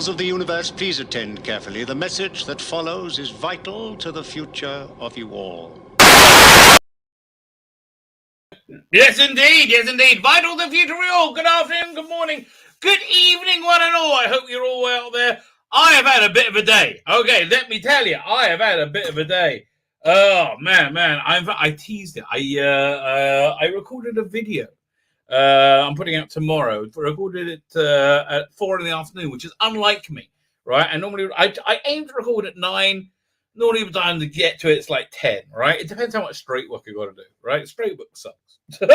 Peoples of the universe, please attend carefully. The message that follows is vital to the future of you all. Yes, indeed. Yes, indeed. Vital to the future of you all. Good afternoon, good morning, good evening, one and all. I hope you're all well there. I have had a bit of a day. Okay, let me tell you, I have had a bit of a day. Oh, man. I teased it. I recorded a video. I'm putting out tomorrow. I recorded it at 4 in the afternoon, which is unlike me, right? And normally I aim to record at 9. Normally the time to get to it's like 10, right? It depends how much straight work you got to do, right? Straight work sucks. But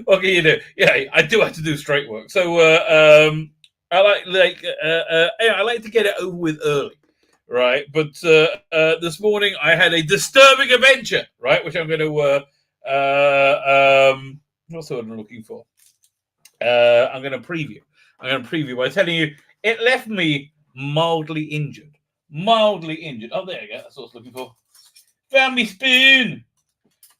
what can you do? Yeah, I do have to do straight work. So I like to get it over with early, right? But this morning I had a disturbing adventure, right? Which I'm going to what's the word I'm looking for? I'm going to preview by telling you it left me mildly injured. Oh, there you go. That's what I was looking for. Found me spoon.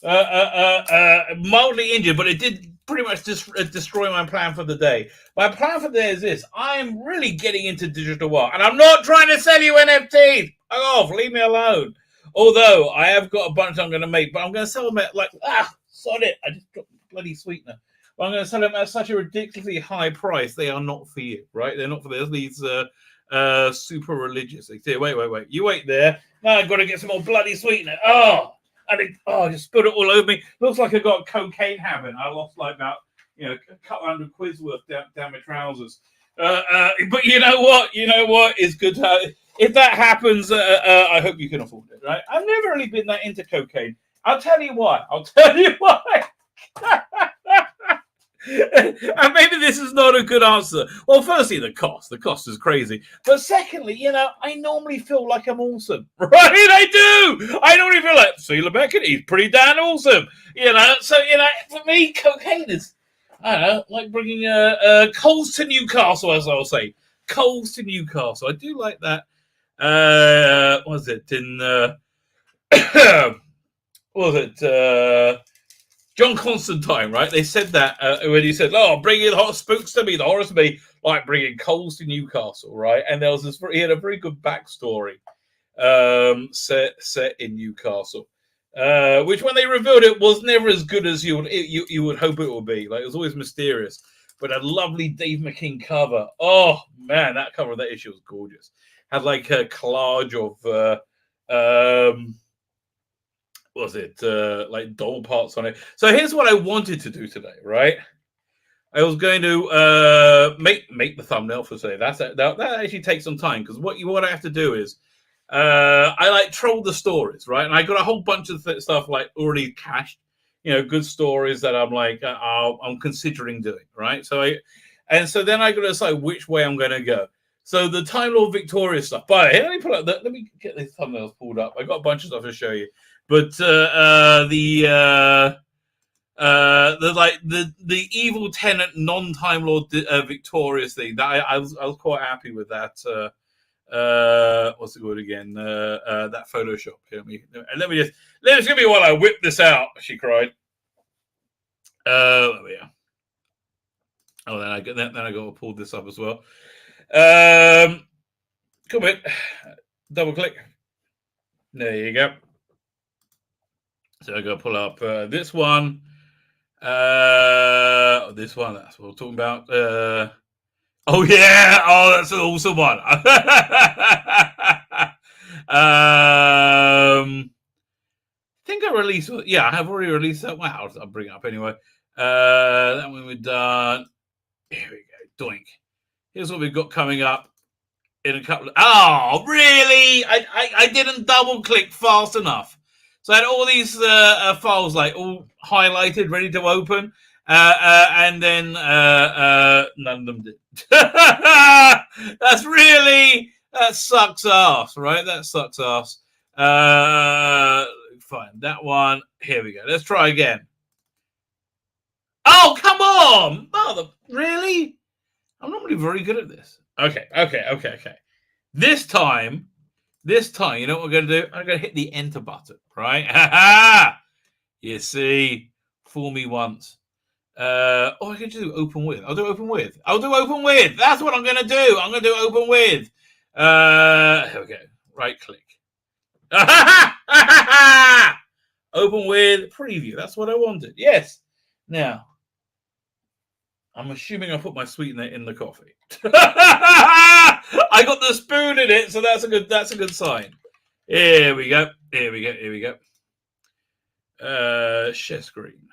Mildly injured, but it did pretty much destroy my plan for the day. My plan for the day is this: I am really getting into digital art, and I'm not trying to sell you NFTs. Fuck off, leave me alone. Although I have got a bunch I'm going to make, but I'm going to sell them at sod it. I just dropped bloody sweetener. But I'm going to sell them at such a ridiculously high price. They are not for you, right? They're not for these super religious. They say, wait. You wait there. Now I've got to get some more bloody sweetener. I just spilled it all over me. Looks like I got a cocaine habit. I lost like about a couple hundred quid's worth down my trousers. But you know what? It's good to if that happens, I hope you can afford it, right? I've never really been that into cocaine. I'll tell you why. And maybe this is not a good answer. Well, firstly, the cost. The cost is crazy. But secondly, I normally feel like I'm awesome. Right? I do. I normally feel like Tzvi Lebetkin, he's pretty damn awesome. So, for me, cocaine is, I don't know, like bringing coals to Newcastle, as I'll say. Coals to Newcastle. I do like that. Was it in John Constantine, right? They said that when he said, bringing the hot spooks to me, the horrors to me, like bringing coals to Newcastle, right? And there was he had a very good backstory set in Newcastle, which when they revealed it was never as good as you would hope it would be. Like, it was always mysterious, but a lovely Dave McKean cover. Oh man, that cover of that issue was gorgeous. Had like a collage of like doll parts on it. So here's what I wanted to do today, right? I was going to make the thumbnail for today. That actually takes some time, because what I have to do is I troll the stories, right? And I got a whole bunch of stuff like already cached, good stories that I'm like I'm considering doing, right? So then I got to decide which way I'm going to go. So the Time Lord Victoria stuff. But let me get these thumbnails pulled up. I got a bunch of stuff to show you. But the evil Tennant non-Time Lord Victorious thing, that I was quite happy with that. What's it called again? That Photoshop. Let me just give me while I whip this out. She cried. There we are. Oh, then I got to pull this up as well. Come in. Double click. There you go. So I'm going to pull up this one. This one, that's what we're talking about. Oh, yeah. Oh, that's an awesome one. I think I released... Yeah, I have already released that. Wow, I'll bring it up anyway. That one we've done. Here we go. Doink. Here's what we've got coming up in a couple of... Oh, really? I didn't double-click fast enough. So I had all these files like all highlighted, ready to open, and then none of them did. That sucks ass, right? That sucks ass. Fine, that one. Here we go. Let's try again. Oh, come on! Mother, really? I'm normally very good at this. Okay. This time, you know what we're going to do? I'm going to hit the enter button, right? You see, fool me once. I can do open with. I'll do open with. That's what I'm going to do. I'm going to do open with. Here we go. Right click. Open with preview. That's what I wanted. Yes. Now, I'm assuming I put my sweetener in the coffee. I got the spoon in it, so that's a good sign. Here we go. Share screen.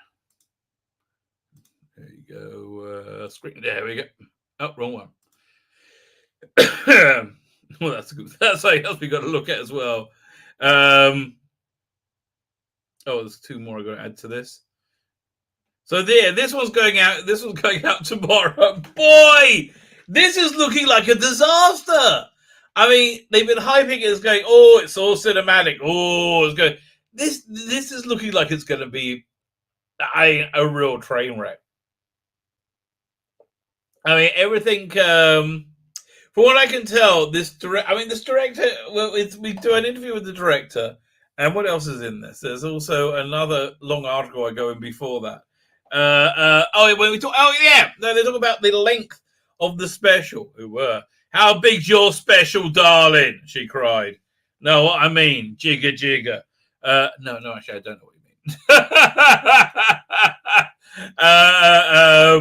There you go. Screen. There we go. Oh, wrong one. Well, that's good. That's something else we got to look at as well. There's two more I got to add to this. So this one's going out. This one's going out tomorrow. Boy, this is looking like a disaster. I mean, they've been hyping it as going, oh, it's all cinematic. Oh, it's good. This is looking like it's going to be a real train wreck. I mean, everything. From what I can tell, this director. Well, we do an interview with the director, and what else is in this? There's also another long article I go in before that. When we talk, they talk about the length of the special. How big's your special, darling? She cried. No, what I mean, jigger jigger. No, actually, I don't know what you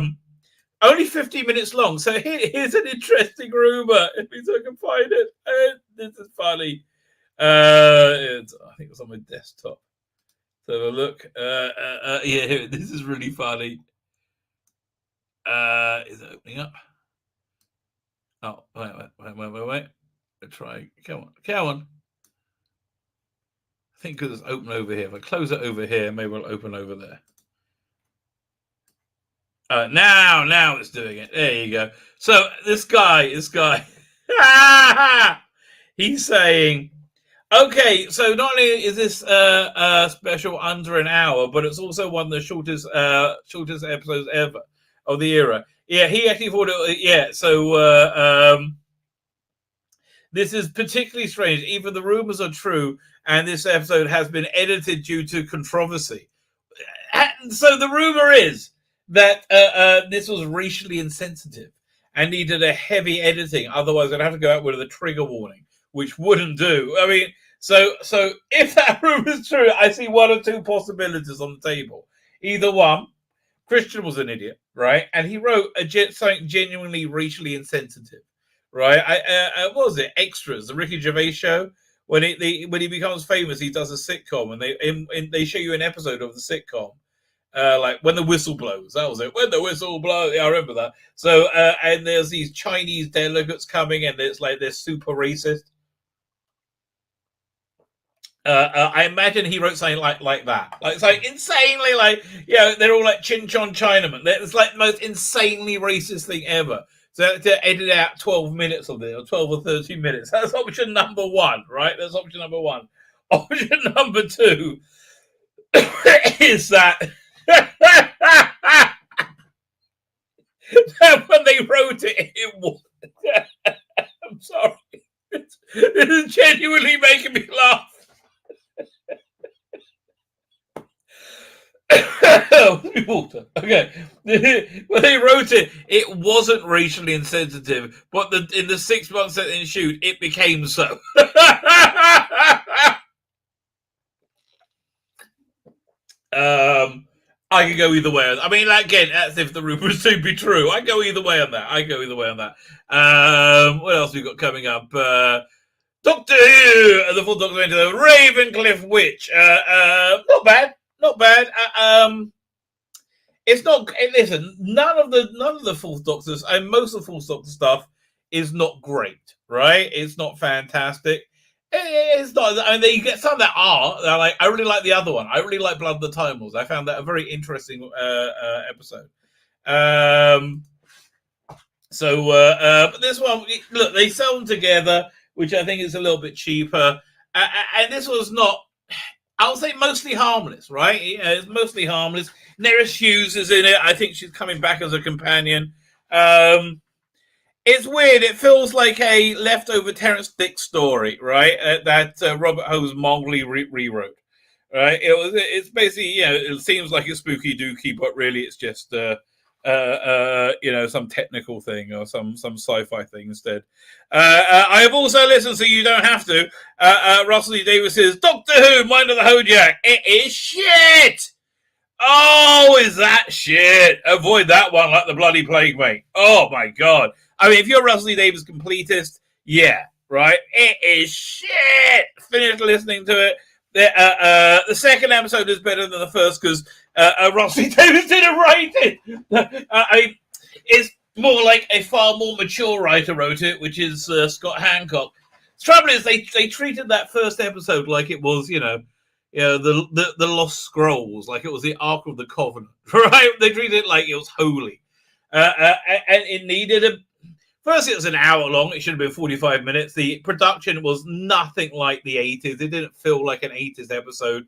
mean. Only 50 minutes long. So here's an interesting rumor. If I can find it, this is funny. I think it's on my desktop. So have a look. This is really funny. Is it opening up? Oh, wait. I'll try. Come on. I think because it's open over here. If I close it over here, maybe it'll open over there. Now it's doing it. There you go. So this guy, he's saying, okay, so not only is this special under an hour, but it's also one of the shortest episodes ever of the era. Yeah, he actually thought it. Yeah, so this is particularly strange. Either the rumors are true, and this episode has been edited due to controversy. And so the rumor is that this was racially insensitive and needed a heavy editing. Otherwise, I'd have to go out with a trigger warning, which wouldn't do. I mean, so if that rumor is true, I see one or two possibilities on the table. Either one, Christian was an idiot, right? And he wrote something genuinely racially insensitive, right? What was it? Extras, the Ricky Gervais show. When he becomes famous, he does a sitcom, and they show you an episode of the sitcom. Like when the whistle blows, that was it. When the whistle blows, yeah, I remember that. So, and there's these Chinese delegates coming, and it's like they're super racist. I imagine he wrote something like that. Like it's like insanely, they're all like Chin Chon Chinaman. It's like the most insanely racist thing ever. So to edit out 12 minutes of it, or 12 or 13 minutes. That's option number one, right? That's option number one. Option number two is that. When they wrote it was. I'm sorry. This is genuinely making me laugh. Water. Okay. When they wrote it, it wasn't racially insensitive, but in the 6 months that they shoot, it became so. I could go either way. I mean, again, that's if the rumors do be true. I go either way on that. What else we got coming up? Doctor Who, the full Doctor into the Ravencliff Witch. Not bad. It's not. Listen, none of the Fourth Doctors, and most of the Fourth Doctor stuff is not great, right? It's not fantastic. It's not. I mean, you get some that are. Like, I really like the other one. I really like Blood of the Time Lords. I found that a very interesting episode. But this one, look, they sell them together, which I think is a little bit cheaper. And this was not. I'll say mostly harmless, right? It's mostly harmless. Neris Hughes is in it. I think she's coming back as a companion. It's weird. It feels like a leftover Terrence Dicks story, right? That Robert Holmes Mongley rewrote, right? It's basically, it seems like it's spooky dooky, but really it's just some technical thing or some sci-fi thing instead. I have also listened, so you don't have to. Russell D. Davis says, Doctor Who, Mind of the Hojack. It is shit. Oh, is that shit? Avoid that one like the bloody plague, mate. Oh my god. I mean, if you're a Russell D. Davis completist, yeah, right? It is shit. Finish listening to it. The second episode is better than the first because Russell D. Davis didn't write it. It's more like a far more mature writer wrote it, which is Scott Hancock. The trouble is, they treated that first episode like it was, the Lost Scrolls, like it was the Ark of the Covenant, right? They treated it like it was holy. And it needed first, it was an hour long. It should have been 45 minutes. The production was nothing like the 80s. It didn't feel like an 80s episode.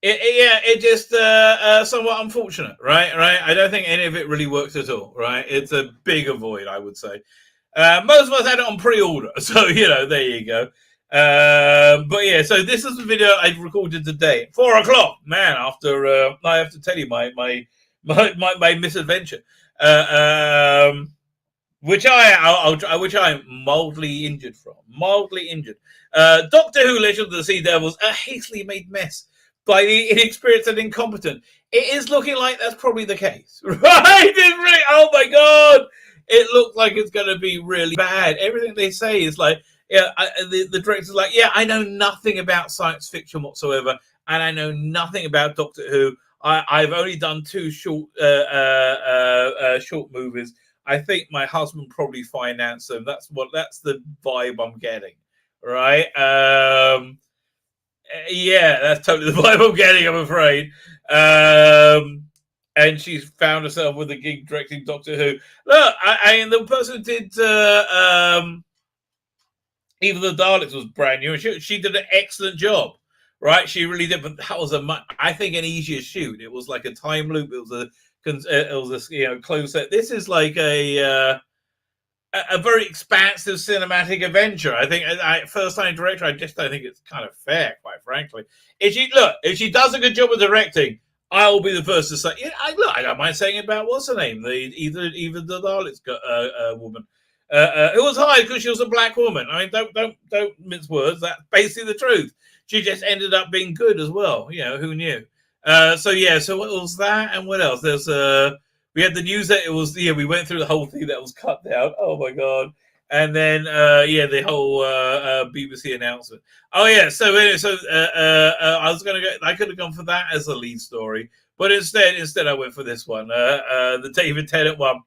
It just somewhat unfortunate, right? I don't think any of it really works at all, right? It's a big avoid, I would say. Most of us had it on pre-order, so, there you go. But yeah, so this is the video I recorded today, 4:00, man. After I have to tell you my misadventure, which I'm mildly injured from. Doctor Who: Legend of the Sea Devils, a hastily made mess by the inexperienced and incompetent. It is looking like that's probably the case, right? Oh my god, it looks like it's going to be really bad. Everything they say is like. Yeah, the director's like, I know nothing about science fiction whatsoever, and I know nothing about Doctor Who. I've only done 2 short movies. I think my husband probably financed them. That's the vibe I'm getting, right? That's totally the vibe I'm getting, I'm afraid. And she's found herself with a gig directing Doctor Who. Look, the person who did Even the Daleks was brand new, and she did an excellent job, right? She really did, but that was I think an easier shoot. It was like a time loop. It was a close set. This is like a very expansive cinematic adventure. I think, first time director, I just don't think it's kind of fair, quite frankly. If she does a good job of directing, I will be the first to say, I don't mind saying about what's her name, even the Daleks woman. It was hard because she was a black woman. I mean, don't mince words. That's basically the truth. She just ended up being good as well. Who knew? So what was that? And what else? There's we had the news that it was we went through the whole thing that was cut down. Oh my god! And then the whole BBC announcement. Oh yeah. So I was gonna go. I could have gone for that as a lead story, but instead I went for this one, the David Tennant one.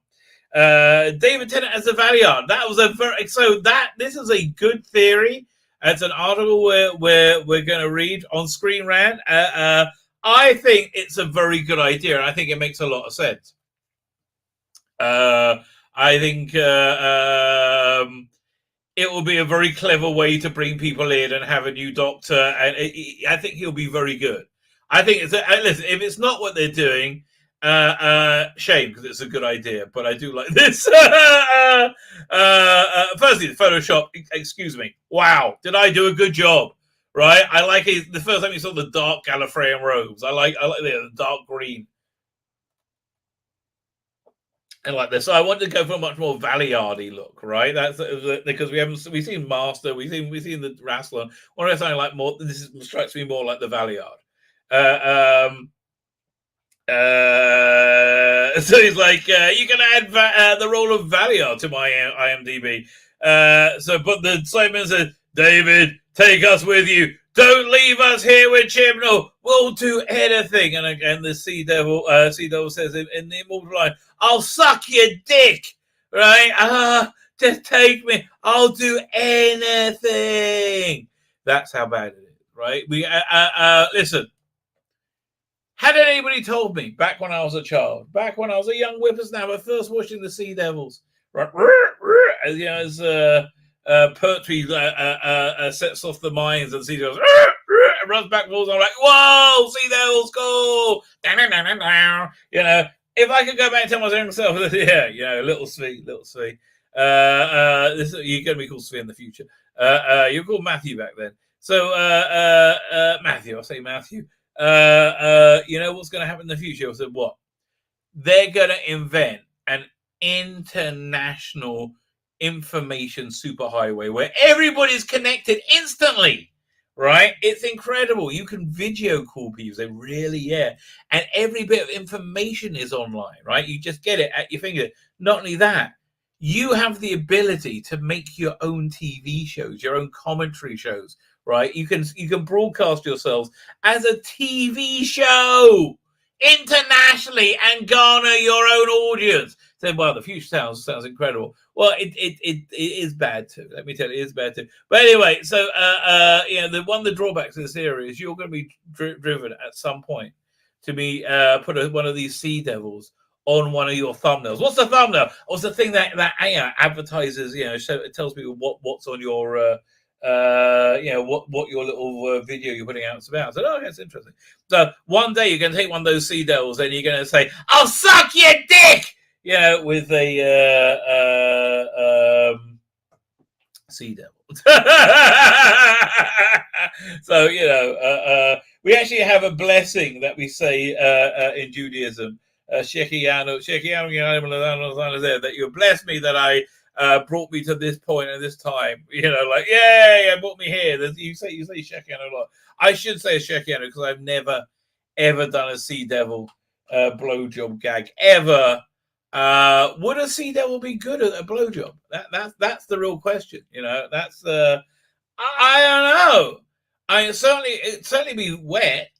David Tennant as a Valeyard. That was this is a good theory. It's an article where we're going to read on Screen Rant. I think it's a very good idea, and I think it makes a lot of sense. I think it will be a very clever way to bring people in and have a new Doctor, and I think he'll be very good. I think listen, if it's not what they're doing. Shame, because it's a good idea, but I do like this. Firstly, the Photoshop, excuse me. Wow, did I do a good job? Right? I like it. The first time you saw the dark Gallifreyan robes. I like the dark green. And like this. So I wanted to go for a much more Valeyard-y look, right? That's because we've seen Master, we've seen the Rassilon. One of something like more. This strikes me more like the Valeyard. So he's like, you can add the role of Valeyard to my IMDb. But the Simon says, David, take us with you. Don't leave us here with Chibnall. We'll do anything. And again, the Sea Devil says in the immortal line, I'll suck your dick. Right? Just take me. I'll do anything. That's how bad it is. Right? Listen. Had anybody told me back when I was a child, back when I was a young whippersnapper, first watching the Sea Devils, right? As Pertwee sets off the mines and Sea Devils runs back and forth, I'm like, whoa, Sea Devils, cool! If I could go back and tell myself, little Tzvi. You're going to be called Tzvi in the future. You're called Matthew back then. So, Matthew, I'll say Matthew, you know what's going to happen in the future? I said, what? They're going to invent an international information superhighway where everybody's connected instantly, right? It's incredible. You can video call people. They really, yeah. And every bit of information is online, right? You just get it at your finger. Not only that, you have the ability to make your own TV shows, your own commentary shows, right? You can broadcast yourselves as a TV show internationally and garner your own audience. So, well, the future sounds incredible. Well, it is bad too. Let me tell you, it is bad too. But anyway, so one of the drawbacks of this era is you're going to be driven at some point to be put one of these sea devils on one of your thumbnails. What's the thumbnail? What's the thing that advertises? So it tells people what's on your what your little video you're putting out is about. So, that's interesting. So one day you're going to take one of those sea devils and you're going to say, "I'll suck your dick," with a sea devil. So we actually have a blessing that we say in Judaism. That you bless me that I brought me to this point at this time. Brought me here. You say Shekianu a lot. I should say Shekianu because I've never ever done a sea devil blowjob gag ever. Would a sea devil be good at a blowjob? That's the real question. That's the I don't know. It'd certainly be wet.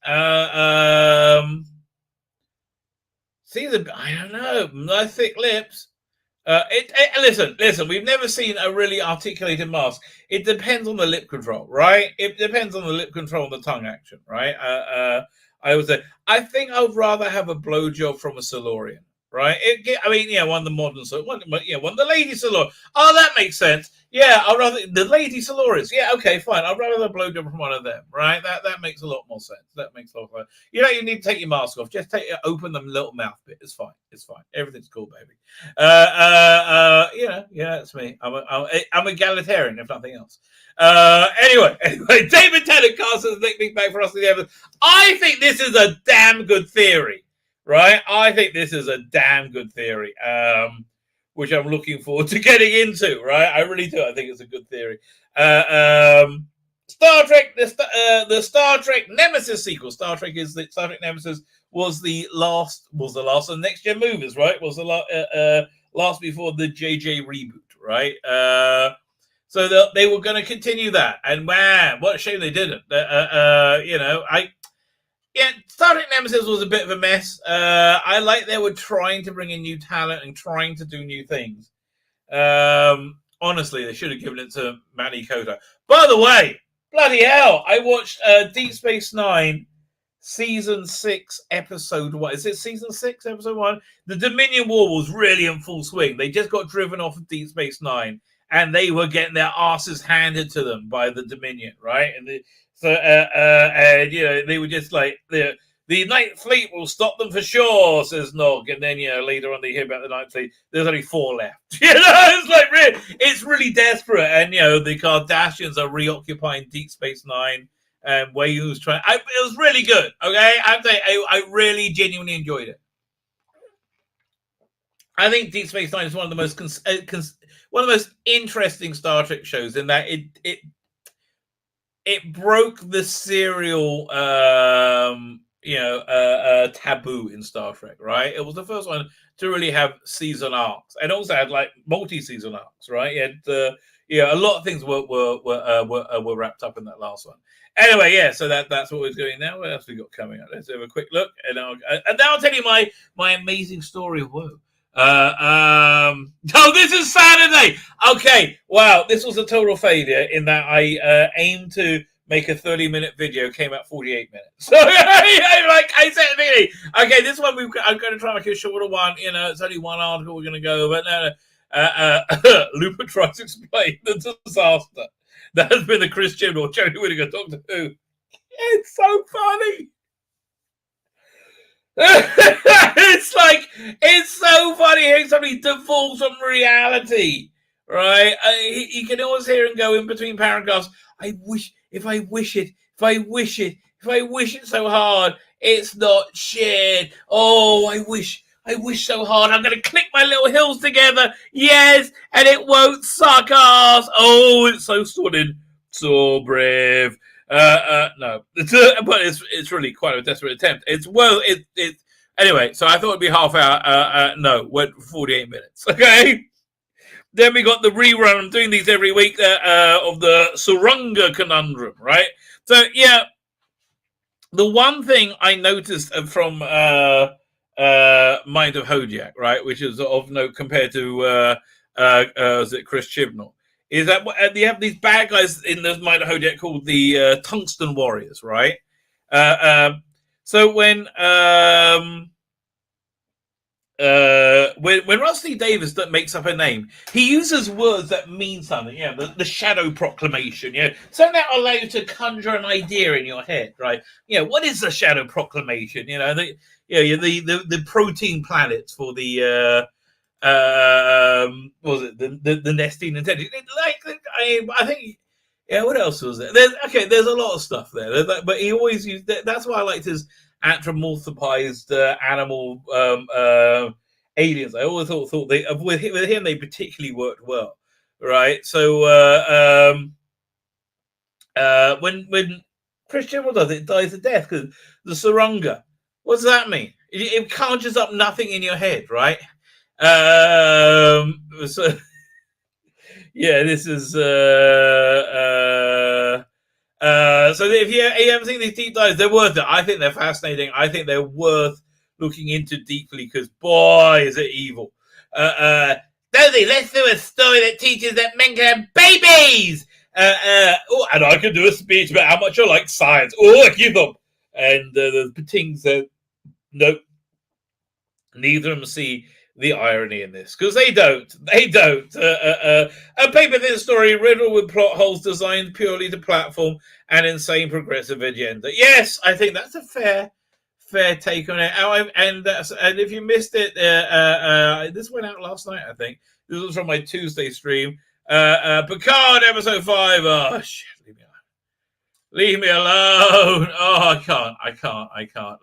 I don't know. No thick lips. Listen. We've never seen a really articulated mask. It depends on the lip control, right? It depends on the lip control and the tongue action, right? I would say I think I would rather have a blowjob from a Silurian, right? One of the modern, one of the lady Silurian. Oh, that makes sense. Yeah, I'd rather the lady Silurians. Yeah, okay, fine. I'd rather have a blowjob from one of them, right? That makes a lot more sense. That makes a lot more sense. You need to take your mask off. Just open the little mouth bit. It's fine. Everything's cool, baby. That's me. I'm egalitarian, if nothing else. Anyway, David Tennant casts as Nick Big Bang for us in the evidence. I think this is a damn good theory, right? I think this is a damn good theory. Which I'm looking forward to getting into, right? I really do. I think it's a good theory. Star Trek, the Star Trek Nemesis sequel. Star Trek Nemesis was the last of the next gen movies, right? Was the last before the JJ reboot, right? So they were going to continue that, and man, what a shame they didn't. Star Trek Nemesis was a bit of a mess. I like they were trying to bring in new talent and trying to do new things. Honestly, they should have given it to Manny Kota. By the way, bloody hell, I watched Deep Space Nine, Season 6, Episode 1. Is it Season 6, Episode 1? The Dominion War was really in full swing. They just got driven off of Deep Space Nine, and they were getting their asses handed to them by the Dominion, right? And they were just like, the Ninth Fleet will stop them for sure, says Nog. And then, later on they hear about the Ninth Fleet. There's only 4 left. It's like, it's really desperate. And, the Kardashians are reoccupying Deep Space Nine. And Wayu's trying. It was really good, okay? I really genuinely enjoyed it. I think Deep Space Nine is one of the most interesting Star Trek shows in that it broke the serial, taboo in Star Trek, right? It was the first one to really have season arcs, and also had like multi-season arcs, right? It had, a lot of things were wrapped up in that last one. Anyway, so that's what we're doing now. What else we got coming up? Let's have a quick look, and now I'll tell you my amazing story of woe. This is Saturday. Okay, wow, this was a total failure in that I aimed to make a 30-minute video, came out 48 minutes. So, like I said at the beginning, okay, this one I'm going to try and make a shorter one. It's only one article we're going to go, but no. Looper tries to explain the disaster that has been the Chris Jim or Jodie Whittaker Doctor Who. It's so funny. It's so funny hearing somebody default from reality, right? You can always hear him go in between paragraphs. I wish if I wish it so hard, it's not shit. Oh, I wish so hard. I'm going to click my little heels together. Yes, and it won't suck ass. Oh, it's so stunning. So brave. No, but it's really quite a desperate attempt. It's anyway. So I thought it'd be half hour. No, went 48 minutes. Okay. Then we got the rerun. I'm doing these every week of the Surunga Conundrum, right? So yeah, the one thing I noticed from Mind of Hojak, right, which is of note compared to is it Chris Chibnall, is that they have these bad guys in the Mind of Hojak called the Tungsten Warriors, right? So when Rusty Davis makes up a name, he uses words that mean something. Yeah, the shadow proclamation. Yeah, something that allows you to conjure an idea in your head, right? Yeah, what is the shadow proclamation? You know, the protein planets for the what was it the nesting intelligence? I think. Yeah, what else was there? There's a lot of stuff there, but he always used. That's why I liked his anthropomorphized animal aliens. I always thought they with him they particularly worked well, right? So when Christian does it dies to death because the Surunga. What does that mean? It conjures up nothing in your head, right? So yeah, this is so if you haven't seen these deep dives, they're worth it. I think they're fascinating. I think they're worth looking into deeply because boy, is it evil. Dozy, let's do a story that teaches that men can have babies. And I can do a speech about how much I like science. Oh, I give up. And the things that nope, neither of them see the irony in this because they don't. A paper-thin story riddled with plot holes designed purely to platform an insane progressive agenda. Yes, I think that's a fair take on it. And if you missed it, this went out last night. I think this was from my Tuesday stream. Picard episode 5. Oh shit! Leave me alone. Oh, I can't.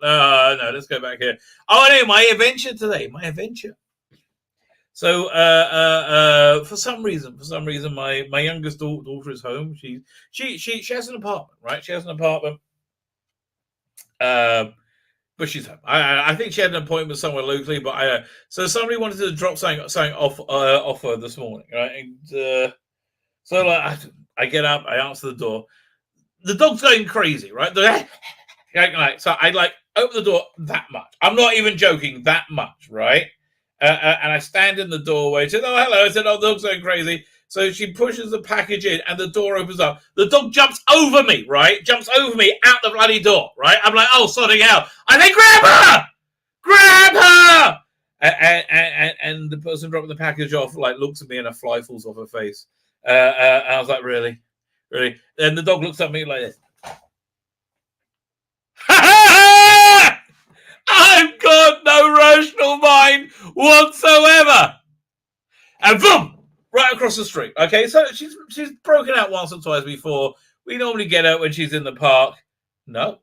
No, let's go back here. Oh, no, my adventure today. My adventure. So, for some reason, my youngest daughter is home. She has an apartment, right? She has an apartment. But she's home. I think she had an appointment somewhere locally, but so somebody wanted to drop something off her this morning, right? And so like I get up, I answer the door. The dog's going crazy, right? So I like open the door that much. I'm not even joking, that much, right? And I stand in the doorway. She said, "Oh, hello." I said, "Oh, the dog's going crazy." So she pushes the package in, and the door opens up. The dog jumps over me, right? Jumps over me out the bloody door, right? I'm like, "Oh, sorting out." I say, "Grab her!" And the person dropping the package off like looks at me, and a fly falls off her face. And I was like, "Really?" And the dog looks at me like this. I've got no rational mind whatsoever. And boom, right across the street. Okay, so she's broken out once or twice before. We normally get her when she's in the park. No.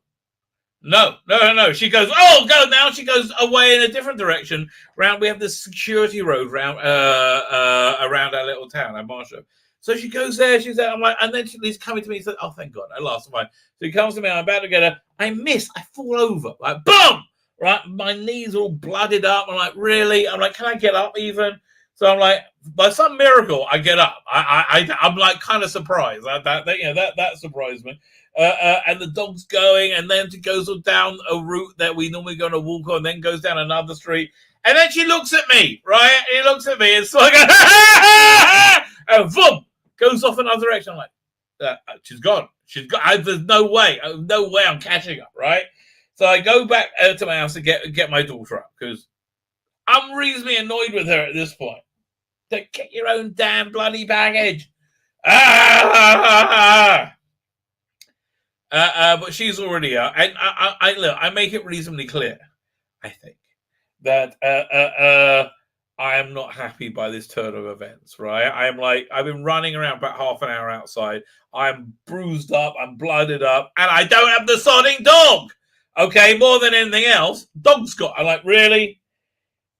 She goes, "Oh, go now." She goes away in a different direction. We have this security road around our little town, our Marsha. So she goes there, she's there, I'm like, and then she's coming to me and says, "Oh, thank God, I lost mine." So he comes to me, I'm about to get her, I fall over, like, boom! Right, my knees all blooded up. I'm like, really? I'm like, can I get up even? So I'm like, by some miracle, I get up. I'm like kind of surprised. That surprised me. And the dog's going, and then she goes down a route that we normally go to walk on, then goes down another street. And then she looks at me, right? He looks at me, and so I go, and boom! Goes off another direction. I'm like, she's gone. There's no way I'm catching up, right? So I go back to my house to get my daughter up because I'm reasonably annoyed with her at this point. To get your own damn bloody baggage. But she's already out, and I make it reasonably clear, I think, that I am not happy by this turn of events, right? I've been running around about half an hour outside. I'm bruised up, I'm blooded up, and I don't have the sodding dog. Okay, more than anything else, dog's got. I'm like, really?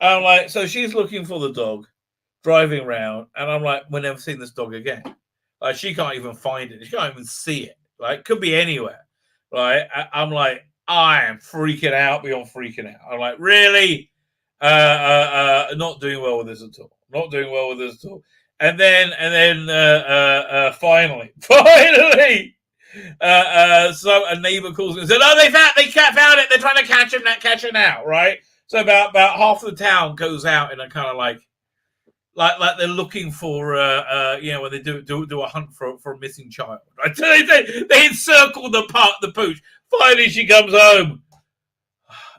I'm like, so she's looking for the dog, driving around, and I'm like, we're never seeing this dog again. Like, she can't even find it. She can't even see it. Like, could be anywhere. Right? I'm like, I am freaking out beyond freaking out. I'm like, really? Not doing well with this at all. Not doing well with this at all. And then, finally, so a neighbor calls me and said, "Oh, they found it. They're trying to catch him now, right?" So about half of the town goes out in a kind of like they're looking for when they do a hunt for a missing child. Right? So they encircle the pooch. Finally, she comes home.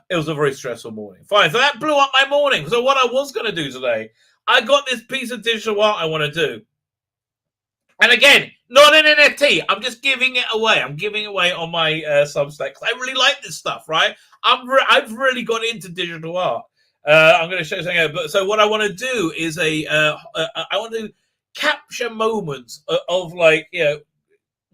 It was a very stressful morning. Fine, so that blew up my morning. So what I was going to do today, I got this piece of digital art I want to do. And again, not an NFT. I'm just giving it away. I'm giving it away on my Substack. I really like this stuff, right? I've really got into digital art. I'm going to show something else. But so what I want to do is I want to capture moments of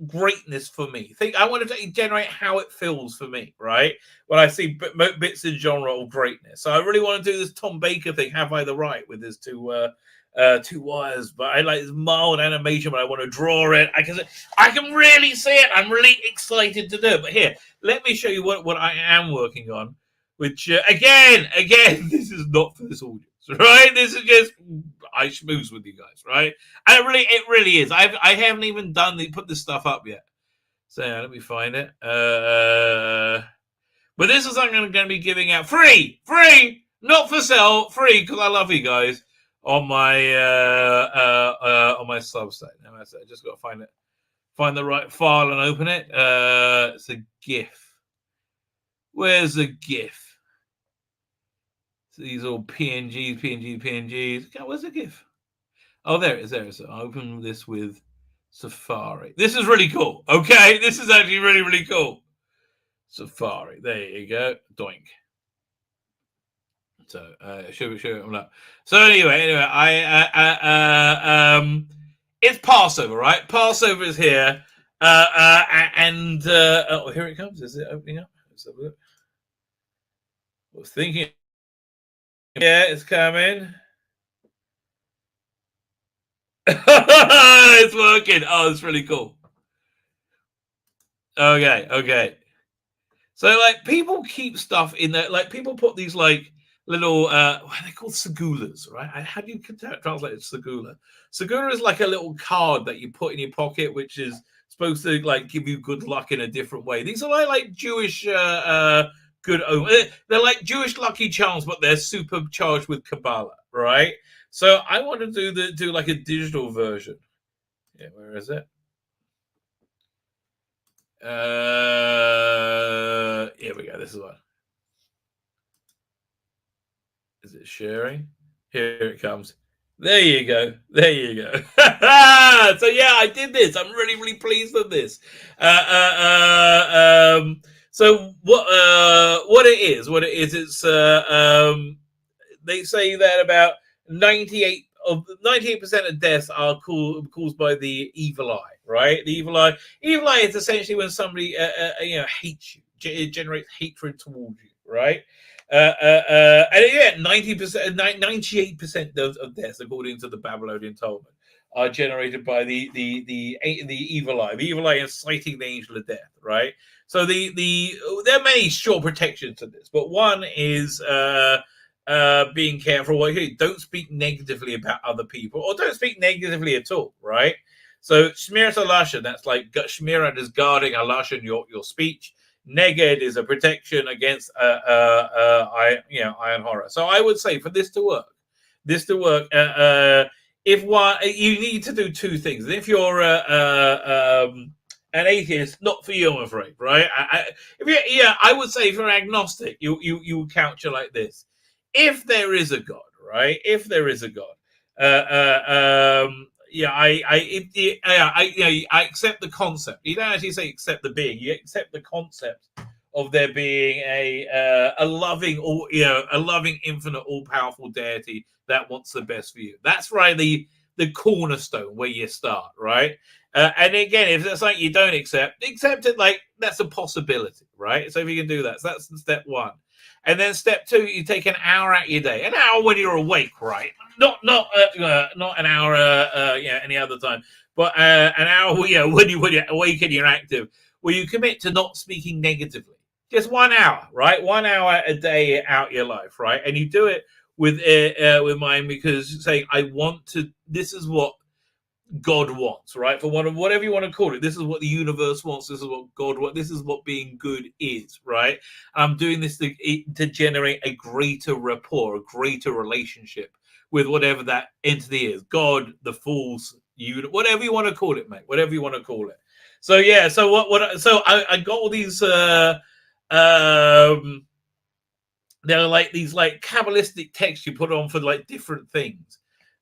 greatness for me. I want to generate how it feels for me, right? When I see bits in genre of greatness. So I really want to do this Tom Baker thing, Have I the Right, with his two wires. But I like this mild animation, but I want to draw it. I can really see it. I'm really excited to do it. But here, let me show you what I am working on. Which again, this is not for this audience, right? This is just I schmooze with you guys, right? And it really is. I haven't even put this stuff up yet. So let me find it. But this is something I'm going to be giving out free, not for sale, free because I love you guys on my Substack. Now I just got to find the right file and open it. It's a GIF. Where's the GIF? These all PNGs. God, where's the GIF? Oh, there it is. So I open this with Safari. This is really cool. Okay, this is actually really, really cool. Safari. There you go. Doink. So show it up. So anyway, it's Passover, right? Passover is here, and here it comes. Is it opening up? Let's have a look. I was thinking. Yeah, it's coming. It's working. Oh, it's really cool. Okay. So, people keep stuff in there. People put these, little, what are they called? Segulas, right? How do you translate it? Segula. Segula is like a little card that you put in your pocket, which is supposed to, give you good luck in a different way. These are like Jewish... good omen. They're like Jewish Lucky Charms, but they're supercharged with Kabbalah, right? So I want to do like a digital version. Yeah, where is it? Here we go. This is one. Is it sharing? Here it comes. There you go. So yeah, I did this. I'm really, really pleased with this. So what it is, it's they say that about 98% of deaths are caused by the evil eye, right? The evil eye is essentially when somebody hates you, it generates hatred towards you, right? And yeah, 98% of deaths, according to the Babylonian Talmud, are generated by the evil eye. The evil eye inciting the angel of death, right? So there are many short protections to this, but one is being careful. Don't speak negatively about other people, or don't speak negatively at all, right? So shmirat halashon, that's like shmirat is guarding halashon, your speech. Neged is a protection against iron horror. So I would say for this to work, if you need to do two things. And if you're an atheist, not for you, I'm afraid, right? I would say if you're agnostic, you couch it like this: if there is a God, right? If there is a God, I accept the concept. You don't actually say accept the being. You accept the concept of there being a loving, a loving, infinite, all-powerful deity that wants the best for you. That's right, the cornerstone where you start, right? And again, if there's something you don't accept it like that's a possibility, right? So if you can do that, so that's step one. And then step two, you take an hour out of your day, an hour when you're awake, right? Not an hour, any other time, but an hour, when you're awake and you're active, where you commit to not speaking negatively. Just 1 hour, right? 1 hour a day out your life, right? And you do it with mine because saying, I want to. This is what God wants, right? For whatever you want to call it, this is what the universe wants. This is what God wants. This is what being good is, right? I'm doing this to generate a greater rapport, a greater relationship with whatever that entity is, God, the fools, you, whatever you want to call it, mate. Whatever you want to call it. So yeah, so so I got all these. They're like these like Kabbalistic texts you put on for like different things.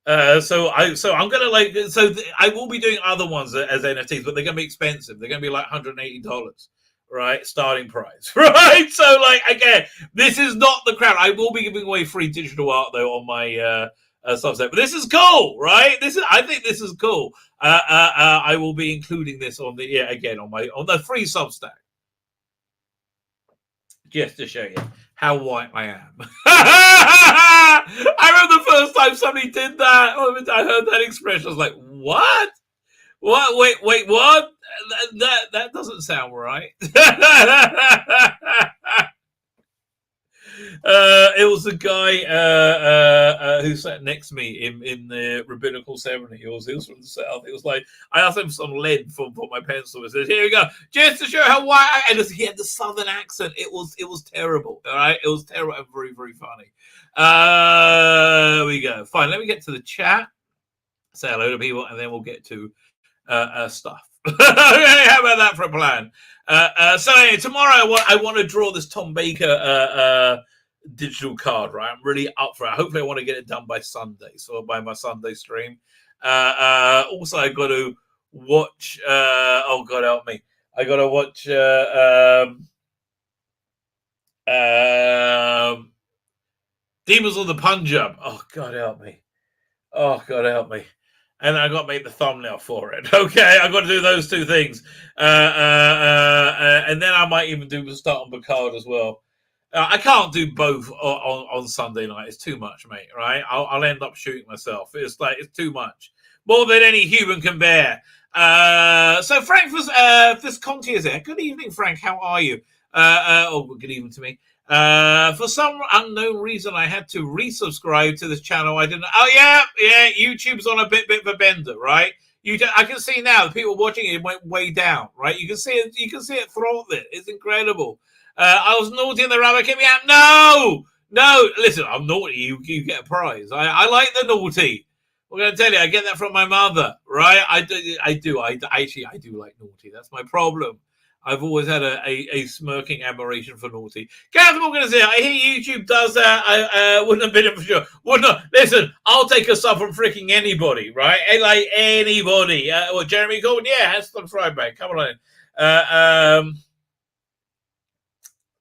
So I'm gonna I will be doing other ones as NFTs, but they're gonna be expensive. They're gonna be like $180, right? Starting price, right? So like again, this is not the crowd. I will be giving away free digital art though on my Substack, but this is cool, right? I think this is cool. I will be including this on the on the free Substack. Just to show you how white I am. I remember the first time somebody did that. I heard that expression. I was like, what? What? Wait, what? That doesn't sound right. It was the guy who sat next to me in the rabbinical ceremony. He was from the south. It was like I asked him for some lead for my pencil. He said, "Here we go, just to show how white." And he had the southern accent. It was terrible. All right, it was terrible and very, very funny. There we go. Fine. Let me get to the chat. Say hello to people, and then we'll get to stuff. Okay, how about that for a plan? So anyway, tomorrow I want to draw this Tom Baker digital card, right? I'm really up for it. Hopefully I want to get it done by Sunday, so by my Sunday stream. Also I got to watch oh God help me. I got to watch Demons of the Punjab. Oh God help me. Oh God help me. And I got to make the thumbnail for it. Okay, I got to do those two things, and then I might even start on Picard as well. I can't do both on Sunday night. It's too much, mate. Right? I'll end up shooting myself. It's too much, more than any human can bear. So Frank Visconti is there. Good evening, Frank. How are you? Good evening to me. For some unknown reason, I had to resubscribe to this channel. I didn't. Oh yeah. YouTube's on a bit of a bender, right? I can see now the people watching it went way down, right? You can see it. You can see it throughout it. It's incredible. I was naughty and the Rabbi kicked me out. No. Listen, I'm naughty. You get a prize. I like the naughty. I'm going to tell you, I get that from my mother, right? I do like naughty. That's my problem. I've always had a smirking admiration for naughty. Gareth Morgan is here. I hear YouTube does that. I wouldn't have been in for sure. Wouldn't have. Listen, I'll take a sub from freaking anybody, right? Like anybody. Jeremy Corbyn, yeah, has some fried back. Come on.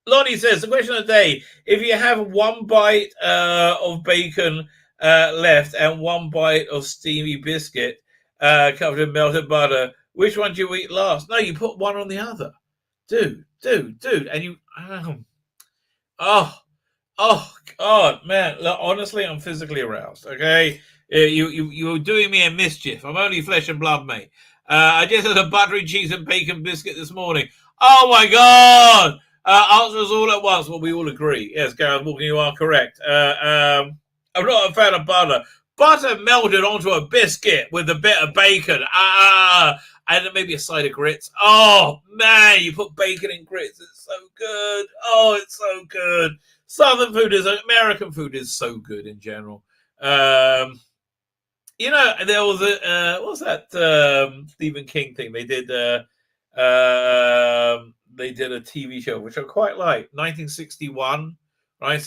Lonnie says, the question of the day, if you have one bite of bacon left and one bite of steamy biscuit covered in melted butter, which one do you eat last? No, you put one on the other. Dude. And you... Oh, God, man. Look, honestly, I'm physically aroused, okay? You're doing me a mischief. I'm only flesh and blood, mate. I just had a buttery cheese and bacon biscuit this morning. Oh, my God! Answers all at once. Well, we all agree. Yes, Gareth Morgan, you are correct. I'm not a fan of butter. Butter melted onto a biscuit with a bit of bacon. And then maybe a side of grits. Oh, man, you put bacon in grits. It's so good. Oh, it's so good. American food is so good in general. There was what was that Stephen King thing? They did a TV show, which I quite like, 1961, where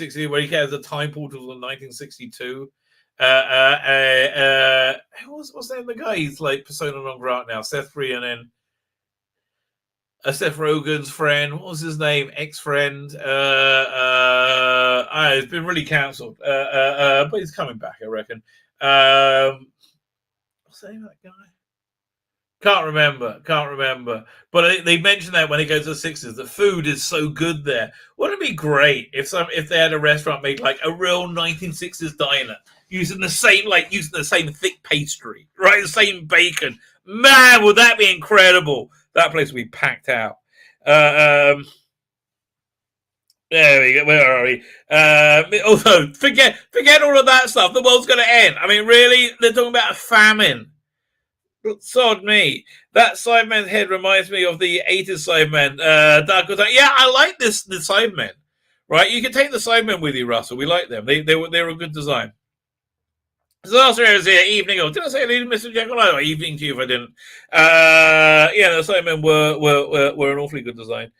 he has the time portals in 1962. What's the name of the guy? He's like persona non grata now. Seth Free, and then Seth Rogen's friend. What was his name? Ex-friend. It's been really cancelled. But he's coming back, I reckon. What's the name of that guy? Can't remember. But they mentioned that when they go to the Sixers, the food is so good there. Wouldn't it be great if they had a restaurant made like a real 1960s diner, using the same thick pastry, right? The same bacon. Man, would that be incredible? That place would be packed out. There we go. Where are we? Also, forget all of that stuff. The world's going to end. I mean, really? They're talking about a famine. Sod me. That Sidemen's head reminds me of the 80s Sidemen. Yeah, I like the Sidemen. Right? You can take the Sidemen with you, Russell. We like them. They were a good design. Disaster is here. Evening. Did I say evening, Mr. Jekyll? Oh, evening to you if I didn't. The Sidemen were an awfully good design.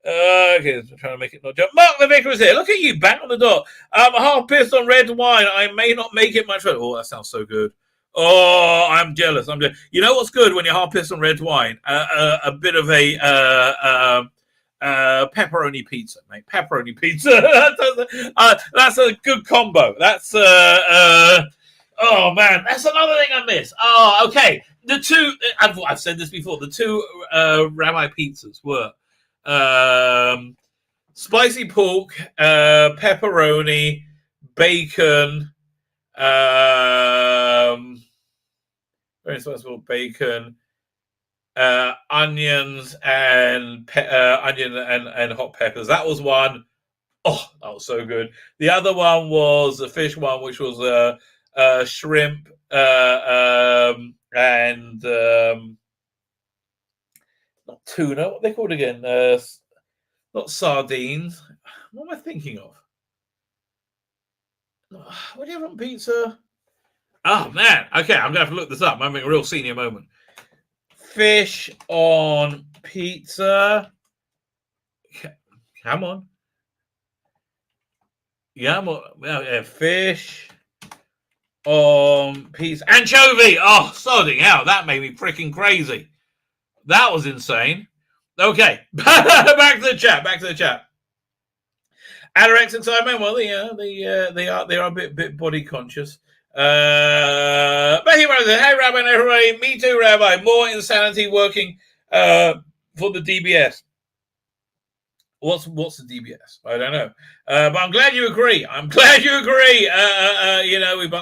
Okay, I'm trying to make it not jump. Mark the Vicar is here. Look at you, back on the dot. I'm half pissed on red wine. I may not make it much further. Oh, that sounds so good. Oh, I'm jealous. You know what's good when you're half pissed on red wine? A bit of a pepperoni pizza, mate. Pepperoni pizza. That's a good combo. That's oh man, that's another thing I miss. Oh, okay. The two I've said this before. The two Rabbi pizzas were spicy pork, pepperoni, bacon. Very spicy bacon, onions and hot peppers. That was one. Oh, that was so good. The other one was the fish one, which was shrimp and not tuna. What are they called again? Not sardines. What am I thinking of? What do you have on pizza? Oh, man. Okay, I'm going to have to look this up. I'm having a real senior moment. Fish on pizza. Come on. Fish on pizza. Anchovy. Oh, sodding out. That made me freaking crazy. That was insane. Okay. Back to the chat. Anorexic Sidemen, well, they are a bit body conscious. But hey, Rabbi, and everybody, me too, Rabbi. More insanity working for the DBS. What's the DBS? I don't know. But I'm glad you agree.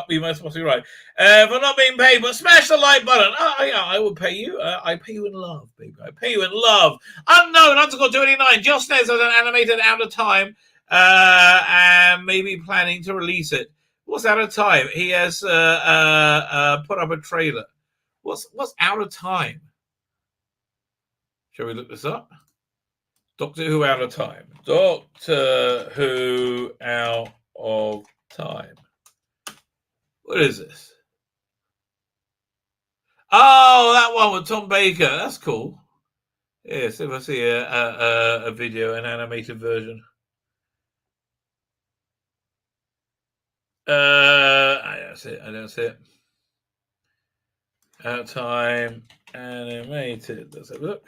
We must be right. For not being paid, but smash the like button. I will pay you. I pay you in love, baby. I pay you in love. Unknown, underscore 289. Just says as an animated out of time. And maybe planning to release it. What's out of time? He has put up a trailer. What's out of time? Shall we look this up? Doctor Who out of time. Doctor Who out of time. What is this? Oh, that one with Tom Baker. That's cool. Yes, if I see a video, an animated version. I don't see it. Out of time, animated. Let's have a look.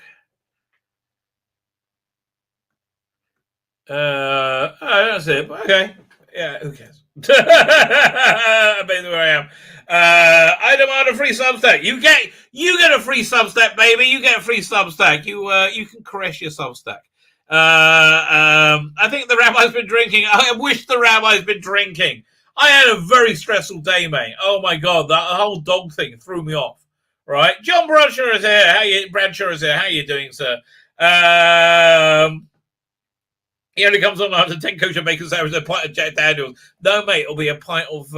I don't see it, but okay. Yeah, who cares? Basically where I am. I demand a free Substack. You get a free Substack, baby. You get a free Substack. You can caress your Substack. I think the rabbi's been drinking. I wish the rabbi's been drinking. I had a very stressful day, mate. Oh my God, that whole dog thing threw me off. Right, John Bradshaw is here. Bradshaw is here. How you doing, sir? He only comes on after 10 kosher bacon sandwiches and a pint of Jack Daniels. No, mate, it'll be a pint of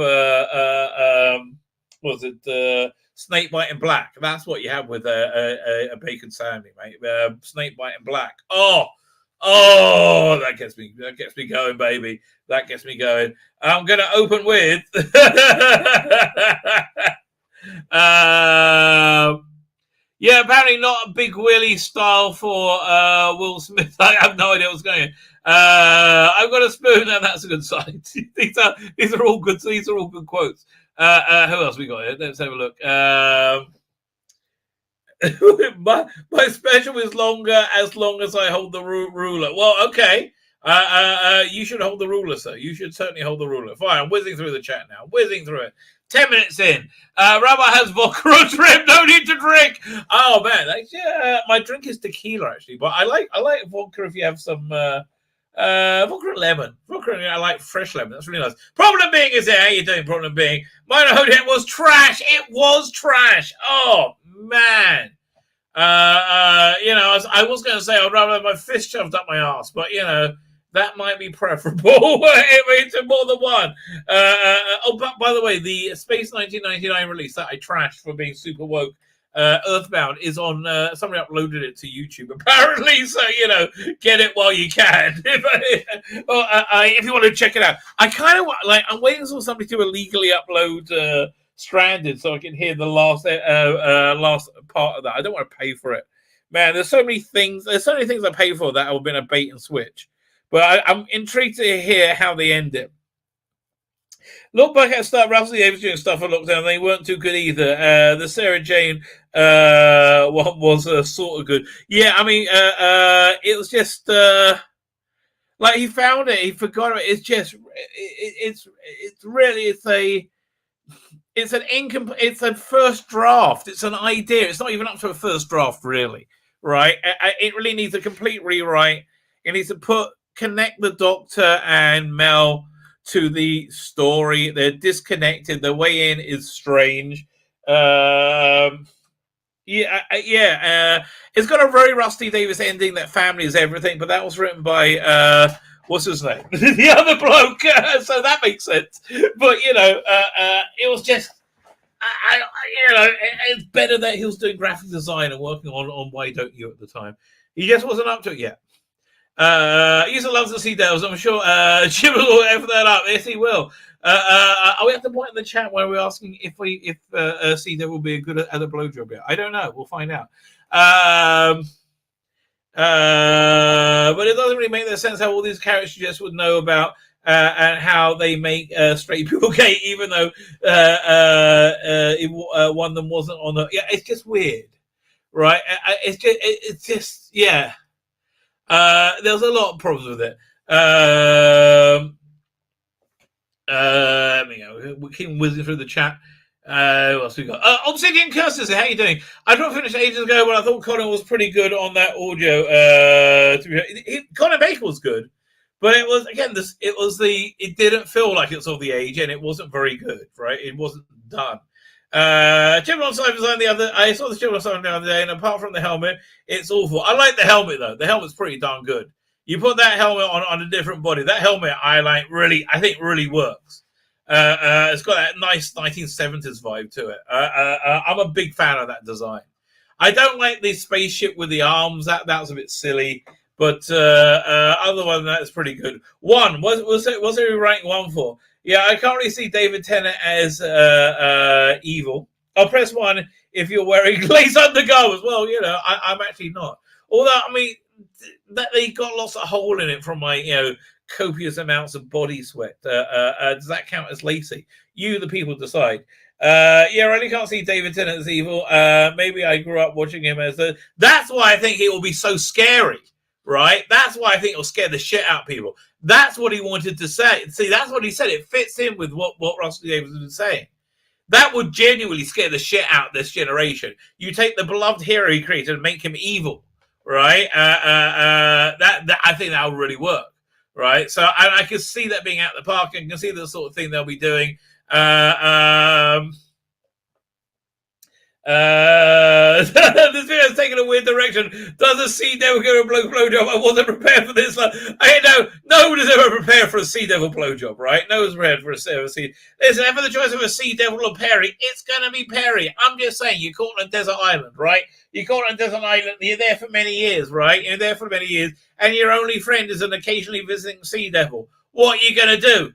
snake bite and black. That's what you have with a bacon sandwich, mate. Snake bite and black. Oh, that gets me going, baby. That gets me going. I'm going to open with yeah, apparently not a big Willie style for Will Smith. I have no idea what's going on. I've got a spoon, and that's a good sign. these are all good. These are all good quotes. Who else we got here? Let's have a look. my special is longer as long as I hold the ruler. Well, okay. You should hold the ruler, sir. You should certainly hold the ruler. Fine, I'm whizzing through the chat now. Whizzing through it. 10 minutes in. Rabbi has vodka on trip. No need to drink. Oh man, my drink is tequila actually, but I like vodka if you have some vodka and lemon. I like fresh lemon. That's really nice. Problem being is how you doing? Problem being, my it was trash. It was trash. Oh man. I was going to say I'd rather have my fist shoved up my ass, but that might be preferable. It's more than one. But by the way, the Space 1999 release that I trashed for being super woke, Earthbound, is on. Somebody uploaded it to YouTube apparently, so get it while you can. If you want to check it out, I kind of I'm waiting for somebody to illegally upload Stranded so I can hear the last part of that. I don't want to pay for it, man. There's so many things I pay for that have been a bait and switch, but I'm intrigued to hear how they end it. Look back at stuff. Russell Davis doing stuff on lockdown. They weren't too good either. The Sarah Jane one was sort of good. Yeah, I mean, it was just like he found it, he forgot it. It's just it's a first draft. It's an idea. It's not even up to a first draft, really, right? It really needs a complete rewrite. It needs to connect the Doctor and Mel to the story. They're disconnected. The way in is strange. It's got a very Rusty Davis ending. That family is everything, but that was written by what's his name? The other bloke. So that makes sense. But it was just, it's better that he was doing graphic design and working on Why Don't You at the time. He just wasn't up to it yet. User loves the Sea Devils. I'm sure Jim will ever that up. Yes, he will. Are we at the point in the chat where we're asking if Sea Devil will be good at a blowjob yet? I don't know. We'll find out. But it doesn't really make that sense how all these characters just would know about and how they make straight people gay, even though one of them wasn't on the. Yeah, it's just weird, right? It's just yeah. There's a lot of problems with it. We keep whizzing through the chat. What else we got? Obsidian Curses, how you doing? I tried to finish ages ago, but I thought Colin was pretty good on that audio. Colin Baker was good, but it was again it didn't feel like it's of the age, and it wasn't very good, right? It wasn't done. Children Side Design I saw the Children Side the other day, and apart from the helmet, it's awful. I like the helmet though. The helmet's pretty darn good. You put that helmet on a different body. That helmet I think really works. It's got that nice 1970s vibe to it. I'm a big fan of that design. I don't like the spaceship with the arms. That was a bit silly. But other than that, it's pretty good. One, what's it ranking one for? Yeah, I can't really see David Tennant as evil. I'll press one if you're wearing lace undergarments. Well, I'm actually not. Although, I mean, that they got lots of hole in it from my, copious amounts of body sweat. Does that count as lacy? You, the people, decide. I really can't see David Tennant as evil. Maybe I grew up watching him as a... That's why I think it will be so scary, right? That's why I think it'll scare the shit out of people. That's what he wanted to say. See, that's what he said. It fits in with what Russell Davis was saying. That would genuinely scare the shit out of this generation. You take the beloved hero he created and make him evil, right? That I think that would really work, right? So I can see that being out the park, and can see the sort of thing they'll be doing. This video is taking a weird direction. Does a Sea Devil go to blowjob? I wasn't prepared for this. No one is ever prepared for a Sea Devil blowjob, right? No one's prepared for a Sea. There's never the choice of a Sea Devil or Perry. It's going to be Perry. I'm just saying, you're caught on a desert island, right? You're caught on a desert island. You're there for many years, right? You're there for many years, and your only friend is an occasionally visiting Sea Devil. What are you going to do?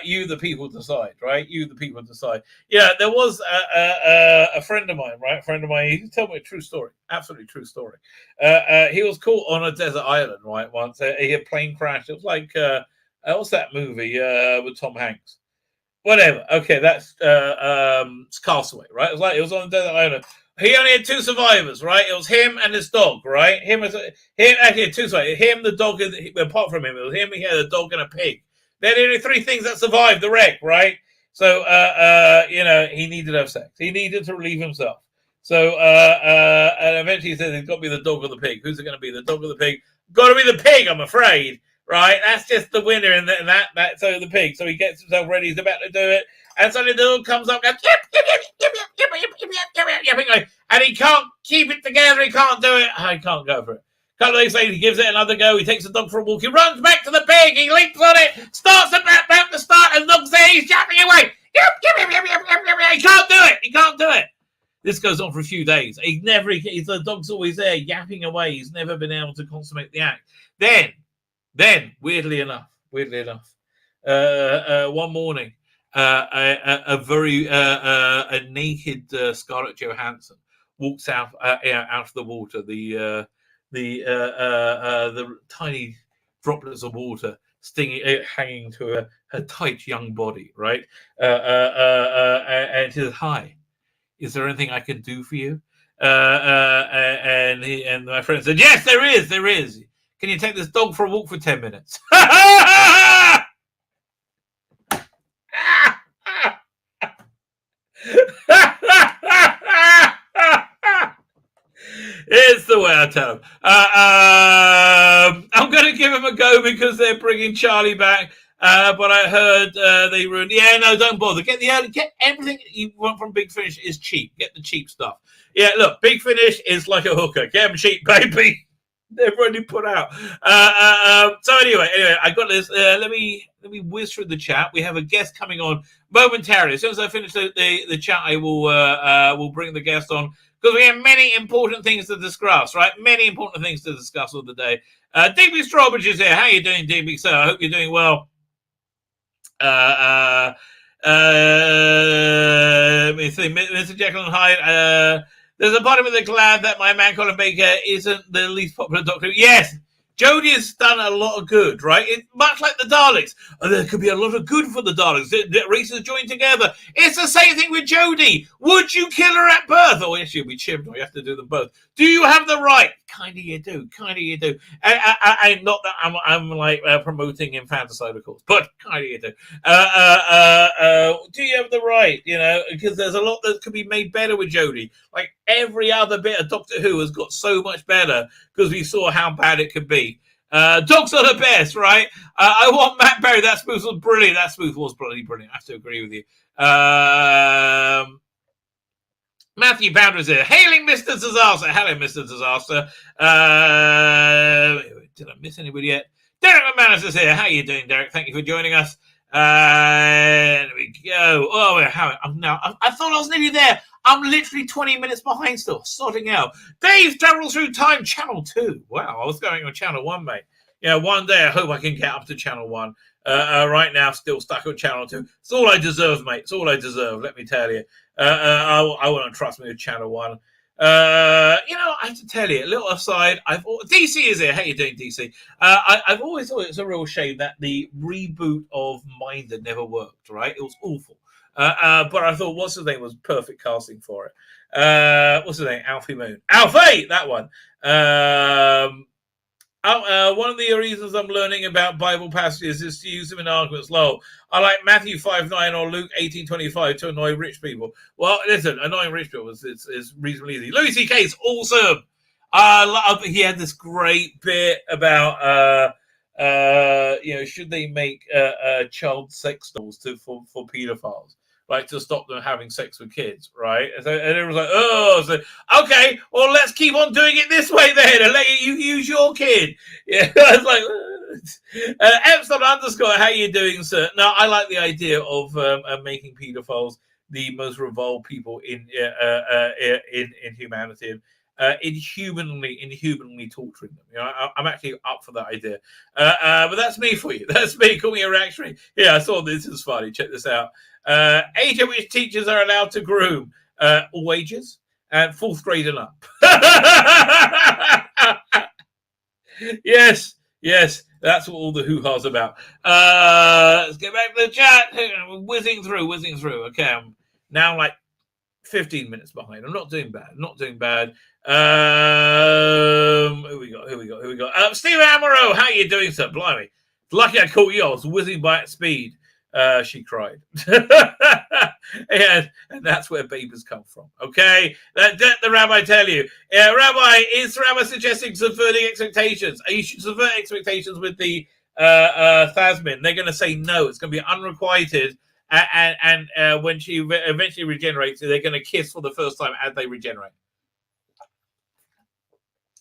You, the people, decide, right? You, the people, decide. Yeah, there was a friend of mine, right? He told me a true story, absolutely true story. He was caught on a desert island, right? Once he had plane crash. It was like, what's that movie with Tom Hanks? Whatever. Okay, that's Castaway, right? It was on a desert island He only had two survivors, right? It was him and his dog, right? Him actually had two survivors. Him, the dog, apart from him, it was him, he had a dog and a pig. They're the only three things that survived the wreck, right? So, he needed to have sex. He needed to relieve himself. So, and eventually he said it's got to be the dog or the pig. Who's it going to be? The dog or the pig? Got to be the pig, I'm afraid. Right? That's just the winner in that. So the pig. So he gets himself ready. He's about to do it. And suddenly the dog comes up, goes, and he can't keep it together. He can't do it. He can't go for it. A couple of days later, he gives it another go. He takes the dog for a walk. He runs back to the pig. He leaps on it, starts about to start, and the dog's there. He's yapping away. He can't do it. He can't do it. This goes on for a few days. The dog's always there, yapping away. He's never been able to consummate the act. Then, weirdly enough, one morning, a naked Scarlett Johansson walks out of the water. The tiny droplets of water hanging to her tight young body, right? And she says, "Hi, is there anything I can do for you?" And my friend said, "Yes, there is. Can you take this dog for a walk for 10 minutes?" It's the way I tell him. I'm going to give him a go because they're bringing Charlie back. But I heard they ruined. Yeah, no, don't bother. Get everything you want from Big Finish is cheap. Get the cheap stuff. Yeah, look, Big Finish is like a hooker. Get them cheap, baby. They've already put out. So anyway, I got this. Let me whiz through the chat. We have a guest coming on momentarily. As soon as I finish the chat, I will bring the guest on because we have many important things to discuss. Right, many important things to discuss all the day. Digby Strawbridge is here. How are you doing, Digby? So I hope you're doing well. Let me see, Mr. Jekyll and Hyde. There's a part of me that's glad that my man Colin Baker isn't the least popular Doctor. Yes, Jodie has done a lot of good, right? Much like the Daleks. There could be a lot of good for the Daleks. The races joined together. It's the same thing with Jodie. Would you kill her at birth? Oh, yes, she'll be chipped. You have to do them both. Do you have the right? Kind of you do. I not that I'm like promoting infanticide, of course, but kind of you do. Do you have the right? Because there's a lot that could be made better with Jodie. Like every other bit of Doctor Who has got so much better because we saw how bad it could be. Dogs are the best, right? I want Matt Berry. That spoof was brilliant. That spoof was bloody brilliant. I have to agree with you. Matthew Bounder is here. Hailing Mr. Disaster. Hello, Mr. Disaster. Did I miss anybody yet? Derek McManus is here. How are you doing, Derek? Thank you for joining us. There we go. Oh, I thought I was nearly there. I'm literally 20 minutes behind still. Sorting out. Dave travels through time. Channel 2. Wow, I was going on Channel 1, mate. One day I hope I can get up to Channel 1. Right now, still stuck on Channel 2. It's all I deserve, mate. It's all I deserve, let me tell you. I won't trust me with Channel 1. I have to tell you, a little aside, DC is here. How you doing, DC? I've always thought it's a real shame that the reboot of Minder never worked, right? It was awful. But I thought, what's his name was perfect casting for it. What's his name? Alfie Moon. Alfie! That one. One of the reasons I'm learning about Bible passages is to use them in arguments. I like Matthew 5:9 or Luke 18:25 to annoy rich people. Well, listen, annoying rich people is reasonably easy. Louis C.K. is awesome. He had this great bit about should they make child sex dolls for pedophiles? Like to stop them having sex with kids, right? And it was like, okay, well, let's keep on doing it this way then, and let you use your kid. Yeah, I was like, Epsilon_, how you doing, sir? No, I like the idea of making pedophiles the most revolved people in humanity. Inhumanly torturing them. I'm actually up for that idea. But that's me for you. That's me. Call me a reactionary. Yeah, I saw this is funny. Check this out. Age at which teachers are allowed to groom. All ages and 4th grade and up. Yes, that's what all the hoo-ha's about. Let's get back to the chat. Whizzing through. Okay, I'm now like 15 minutes behind. I'm not doing bad. Who we got? Stephen Amaro, how are you doing, sir? Blimey. Lucky I caught you. I was whizzing by at speed. She cried. and that's where babies come from. Okay? Let the rabbi tell you. Rabbi, is the rabbi suggesting subverting expectations? You should subvert expectations with the Thasmin. They're going to say no. It's going to be unrequited. And when she eventually regenerates, they're going to kiss for the first time as they regenerate.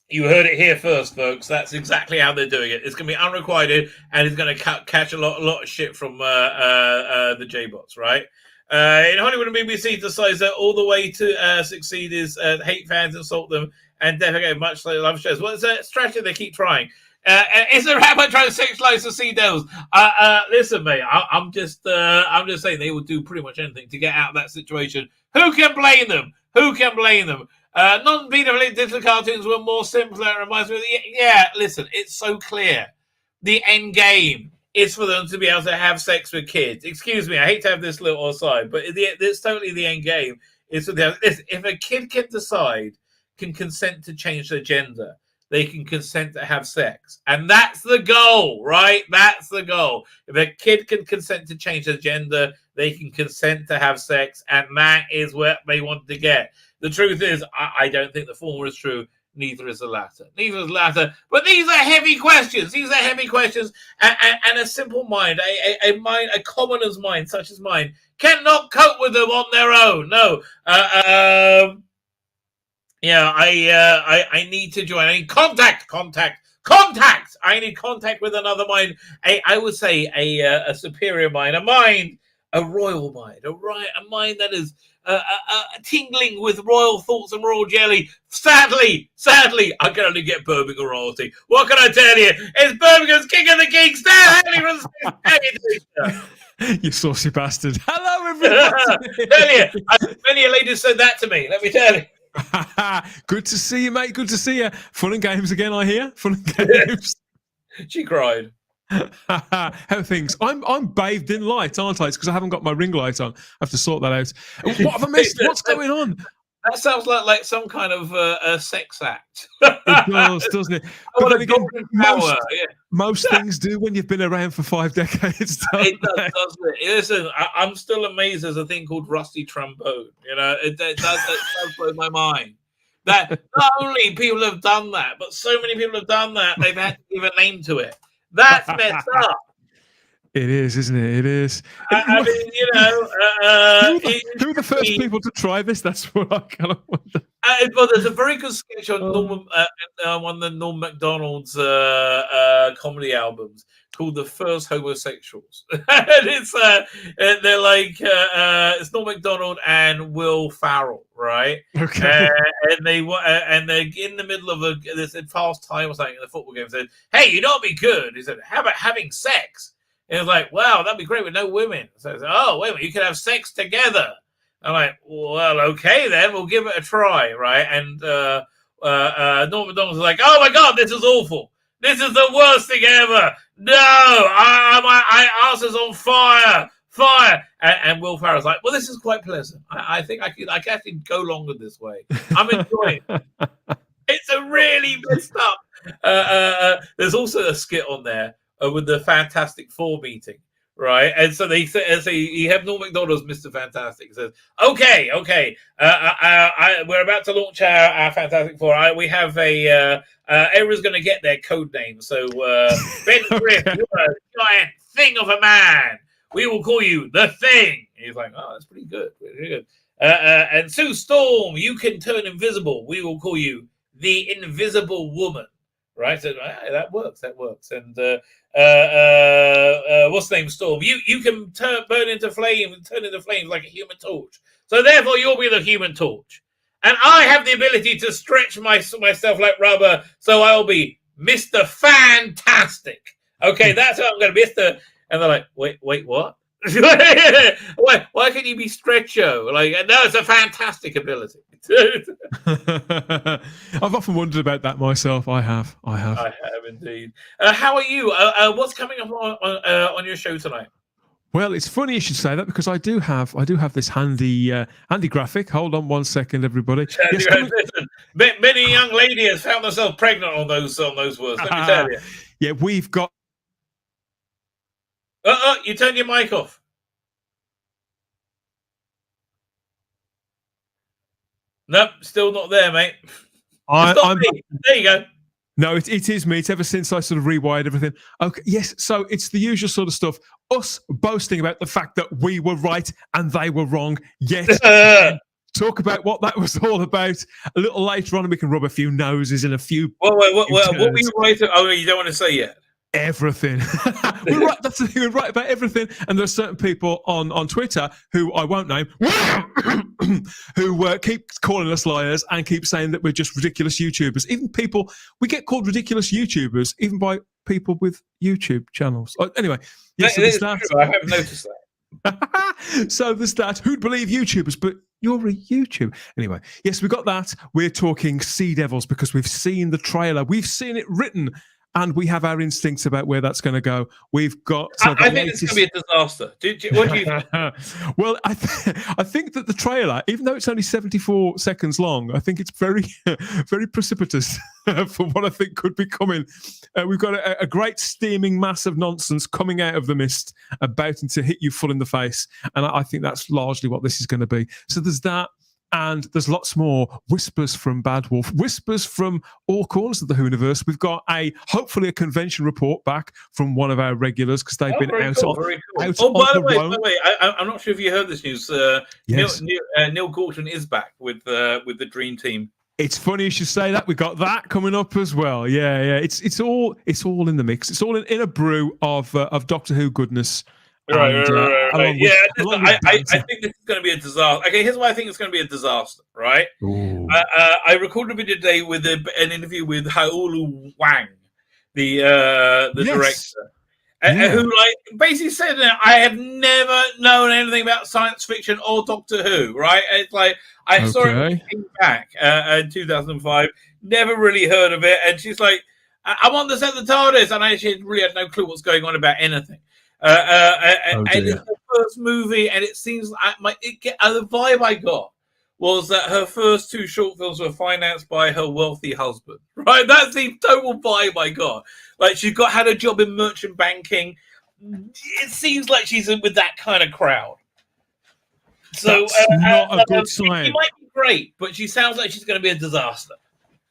You heard it here first, folks. That's exactly how they're doing it. It's going to be unrequited, and it's going to catch a lot of shit from the J-bots, right? In Hollywood and BBC decides that all the way to succeed is hate fans, insult them, and defecate much like love shows. Well, it's a strategy they keep trying. Is the rabbi trying to sexualize the sea devils? Listen, mate. I'm just saying they will do pretty much anything to get out of that situation. Who can blame them? Non-pedophilic digital cartoons were more simpler. It reminds me of listen, it's so clear. The end game is for them to be able to have sex with kids. Excuse me, I hate to have this little aside, but it's totally the end game. Is for them. If a kid can consent to change their gender, they can consent to have sex. And that's the goal, right? That's the goal. If a kid can consent to change their gender, they can consent to have sex, and that is what they want to get. The truth is, I don't think the former is true. Neither is the latter. But these are heavy questions. And a simple mind, a commoner's mind, such as mine, cannot cope with them on their own. No. I need to join. I need contact. I need contact with another mind. I would say a superior mind, a royal mind, a mind that is tingling with royal thoughts and royal jelly. Sadly, I can only get Birmingham royalty. What can I tell you? It's Birmingham's king of the kings. Stan Henley from You saucy bastard. Hello, everybody. Tell you, many a lady said that to me. Let me tell you. Good to see you, mate. Good to see you. Fun and games again, I hear. Fun and games. She cried. How are things? I'm bathed in light, aren't I? It's because I haven't got my ring light on. I have to sort that out. What have I missed? What's going on? That sounds like some kind of a sex act. It does, doesn't it? But then again, most things do when you've been around for 5 decades. It does, doesn't it? Listen, I'm still amazed there's a thing called rusty trombone. It does blow my mind. That not only people have done that, but so many people have done that, they've had to give a name to it. That's messed up. It is, isn't it? It is. I mean, who are the first people to try this? That's what I kind of wonder. Well, there's a very good sketch on one of the Norm Macdonald's comedy albums called "The First Homosexuals," and it's they're like it's Norm Macdonald and Will Ferrell, right? Okay. And they're in the middle of this fast time or something in the football game. Said, "Hey, you know what'd be good?" He said, "How about having sex?" And it was like, wow, that'd be great with no women. So I said, oh, wait a minute, you could have sex together. I'm like, well, okay, then we'll give it a try, right? And Norm Macdonald was like, oh my God, this is awful. This is the worst thing ever. No, my ass is on fire. And Will Ferrell's like, well, this is quite pleasant. I think I can actually go longer this way. I'm enjoying it. It's a really messed up. There's also a skit on there with the Fantastic Four meeting, right? And so you have Norm Macdonald as Mr. Fantastic. He says, okay, we're about to launch our Fantastic Four. We have everyone's going to get their code name. So Ben Grimm, you're a giant thing of a man. We will call you the Thing. And he's like, oh, that's pretty good. And Sue Storm, you can turn invisible. We will call you the Invisible Woman. Right, so that works. And what's the name? Storm. You can turn into flames like a human torch. So therefore, you'll be the Human Torch. And I have the ability to stretch myself like rubber, so I'll be Mr. Fantastic. Okay, that's what I'm going to be, Mr. And they're like, wait, what? Why can't you be Stretcho? Like, no, it's a fantastic ability. I've often wondered about that myself. I have indeed. How are you? What's coming up on your show tonight? Well, it's funny you should say that because I do have this handy graphic. Hold on one second, everybody. Yes, listen, many young lady has found herself pregnant on those words. Let me tell you. Yeah, we've got. You turned your mic off. Nope, still not there, mate. There you go. No, it is me. It's ever since I sort of rewired everything. Okay, yes. So it's the usual sort of stuff. Us boasting about the fact that we were right and they were wrong. Yet talk about what that was all about a little later on, and we can rub a few noses in a few. What were you right? Oh, you don't want to say yet. Everything. We're right. That's the thing. We're right about everything. And there are certain people on Twitter who I won't name who keep calling us liars and keep saying that we're just ridiculous YouTubers. Even we get called ridiculous YouTubers even by people with YouTube channels. Anyway, yes, I haven't noticed that. So there's that. Who'd believe YouTubers? But you're a YouTuber. Anyway, yes, we got that. We're talking Sea Devils because we've seen the trailer. We've seen it written. And we have our instincts about where that's going to go. We've got. I think it's going to be a disaster. What do you think? Well, I think that the trailer, even though it's only 74 seconds long, I think it's very, very precipitous for what I think could be coming. We've got a great steaming mass of nonsense coming out of the mist, about to hit you full in the face. And I think that's largely what this is going to be. So there's that. And there's lots more whispers from Bad Wolf, whispers from all corners of the Whoniverse. We've got hopefully a convention report back from one of our regulars because they've been out on the way, I'm not sure if you heard this news. Yes. Neil Gorton is back with the Dream Team. It's funny you should say that. We got that coming up as well. Yeah. It's all in the mix. It's all in a brew of Doctor Who goodness. Right. Yeah, I think this is going to be a disaster. Okay, here's why I think it's going to be a disaster, right? I recorded a video today with an interview with Haolu Wang, the director, who basically said that I have never known anything about science fiction or Doctor Who, right? It's like I saw it when it came back in 2005, never really heard of it, and she's like, I'm on the set of the TARDIS, and I actually really had no clue what's going on about anything. And it's the first movie, and it seems like the vibe I got was that her first two short films were financed by her wealthy husband. Right, that's the total vibe I got. Like had a job in merchant banking. It seems like she's in with that kind of crowd. So that's not a good sign. She might be great, but she sounds like she's going to be a disaster.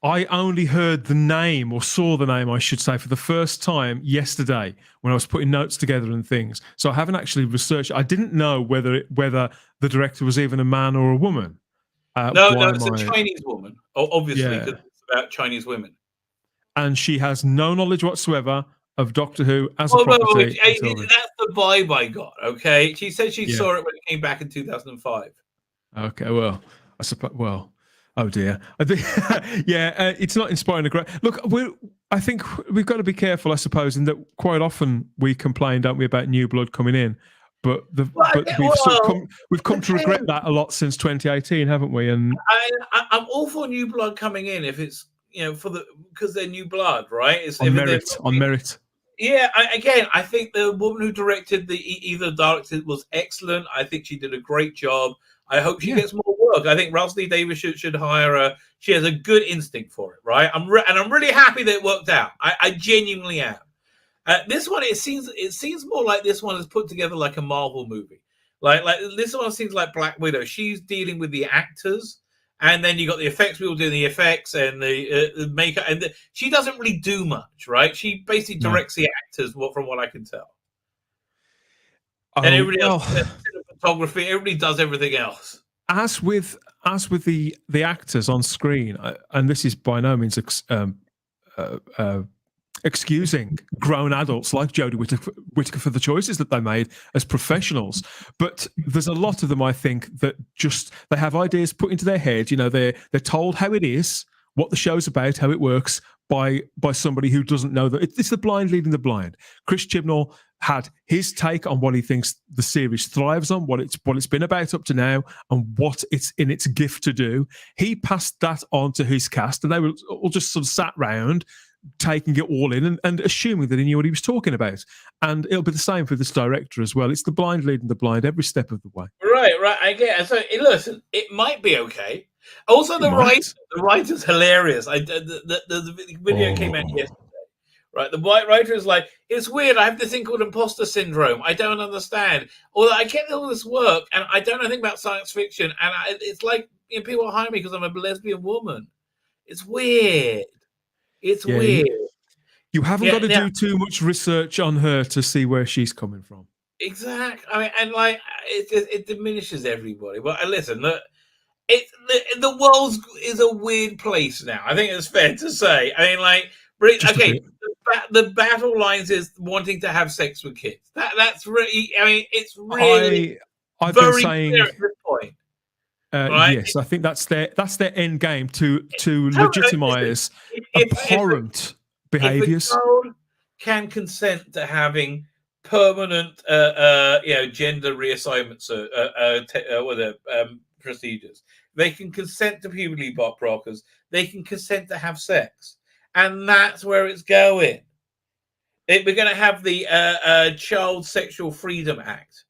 I only heard the name, or saw the name, I should say, for the first time yesterday when I was putting notes together and things. So I haven't actually researched. I didn't know whether the director was even a man or a woman. No, it's a Chinese woman, obviously, because it's about Chinese women. And she has no knowledge whatsoever of Doctor Who as a property. No, that's the vibe I got, okay? She said she saw it when it came back in 2005. Okay, well, I suppose, oh dear! I think, it's not inspiring. Look. I think we've got to be careful, I suppose, in that quite often we complain, don't we, about new blood coming in, but we've come to regret that a lot since 2018, haven't we? And I'm all for new blood coming in if it's because they're new blood, right? It's on merit. Yeah, I think the woman who directed was excellent. I think she did a great job. I hope she gets more work. I think Rosalie Davis should hire her. She has a good instinct for it, right? I'm really happy that it worked out. I genuinely am. This one, it seems more like this one is put together like a Marvel movie. Like this one seems like Black Widow. She's dealing with the actors, and then you got the effects people doing the effects and the makeup, and she doesn't really do much, right? She basically directs the actors, from what I can tell. And everybody else, cinematography, everybody does everything else. As with the actors on screen, and this is by no means excusing grown adults like Jodie Whittaker for the choices that they made as professionals, but there's a lot of them, I think, that just they have ideas put into their head. They're told how it is, what the show's about, how it works by somebody who doesn't know that it's the blind leading the blind. Chris Chibnall had his take on what he thinks the series thrives on, what it's been about up to now, and what it's in its gift to do. He passed that on to his cast, and they were all just sort of sat round taking it all in and assuming that he knew what he was talking about. And it'll be the same for this director as well. It's the blind leading the blind every step of the way. Right. I get it. So, listen, it might be okay. Also, the writer's hilarious. The video came out yesterday. Right, the white writer is like, it's weird. I have this thing called imposter syndrome. I don't understand. Although I get all this work, and I don't know anything about science fiction, and it's like people hire me because I'm a lesbian woman. It's weird. It's weird. You haven't got to do too much research on her to see where she's coming from. Exactly. I mean, and like it diminishes everybody. But listen, the world is a weird place now. I think it's fair to say. I mean, like, okay. The battle lines is wanting to have sex with kids. That's really. I mean, it's really. I've very been saying clear at this point. Right? Yes, I think that's their end game to legitimize abhorrent behaviors. If a child can consent to having permanent, gender reassignments, procedures. They can consent to puberty blockers. They can consent to have sex. And that's where it's going. We're going to have the Child Sexual Freedom Act,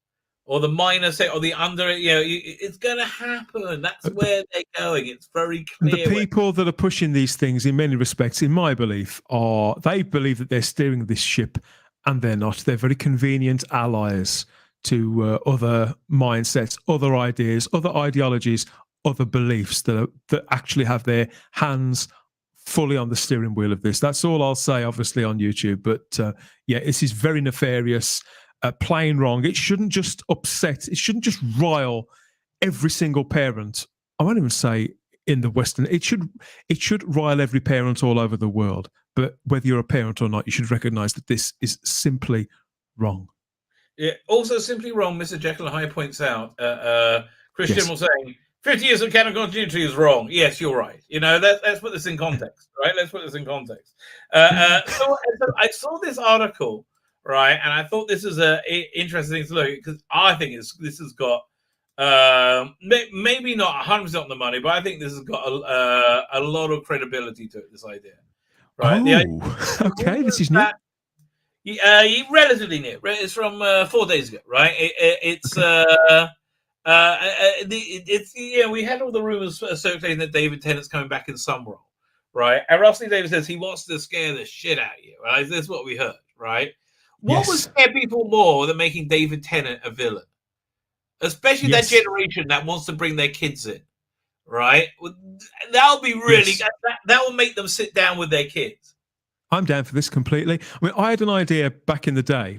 or the minor or the under. It's going to happen. That's where they're going. It's very clear. The people that are pushing these things, in many respects, in my belief, they believe that they're steering this ship, and they're not. They're very convenient allies to other mindsets, other ideas, other ideologies, other beliefs that actually have their hands fully on the steering wheel of this. That's all I'll say, obviously, on YouTube. But this is very nefarious, plain wrong. It shouldn't just upset, it shouldn't just rile every single parent. I won't even say in the Western, it should rile every parent all over the world. But whether you're a parent or not, you should recognize that this is simply wrong. Yeah, also simply wrong, Mr. Jekyll and Hyde points out. Christian was saying, 50 years of canon continuity is wrong. Yes, you're right. Let's put this in context, right? Let's put this in context. So I saw this article, right, and I thought this is an interesting thing to look at, because I think this has got maybe not 100% on the money, but I think this has got a lot of credibility to it, this idea. Right? Okay, this is new. Relatively new. Right? It's from 4 days ago, right? It's... we had all the rumors circulating that David Tennant's coming back in some role, right? And Russell Davis says he wants to scare the shit out of you, right? That's what we heard, right? What would scare people more than making David Tennant a villain? Especially that generation that wants to bring their kids in, right? That'll be really, that will make them sit down with their kids. I'm down for this completely. I mean, I had an idea back in the day,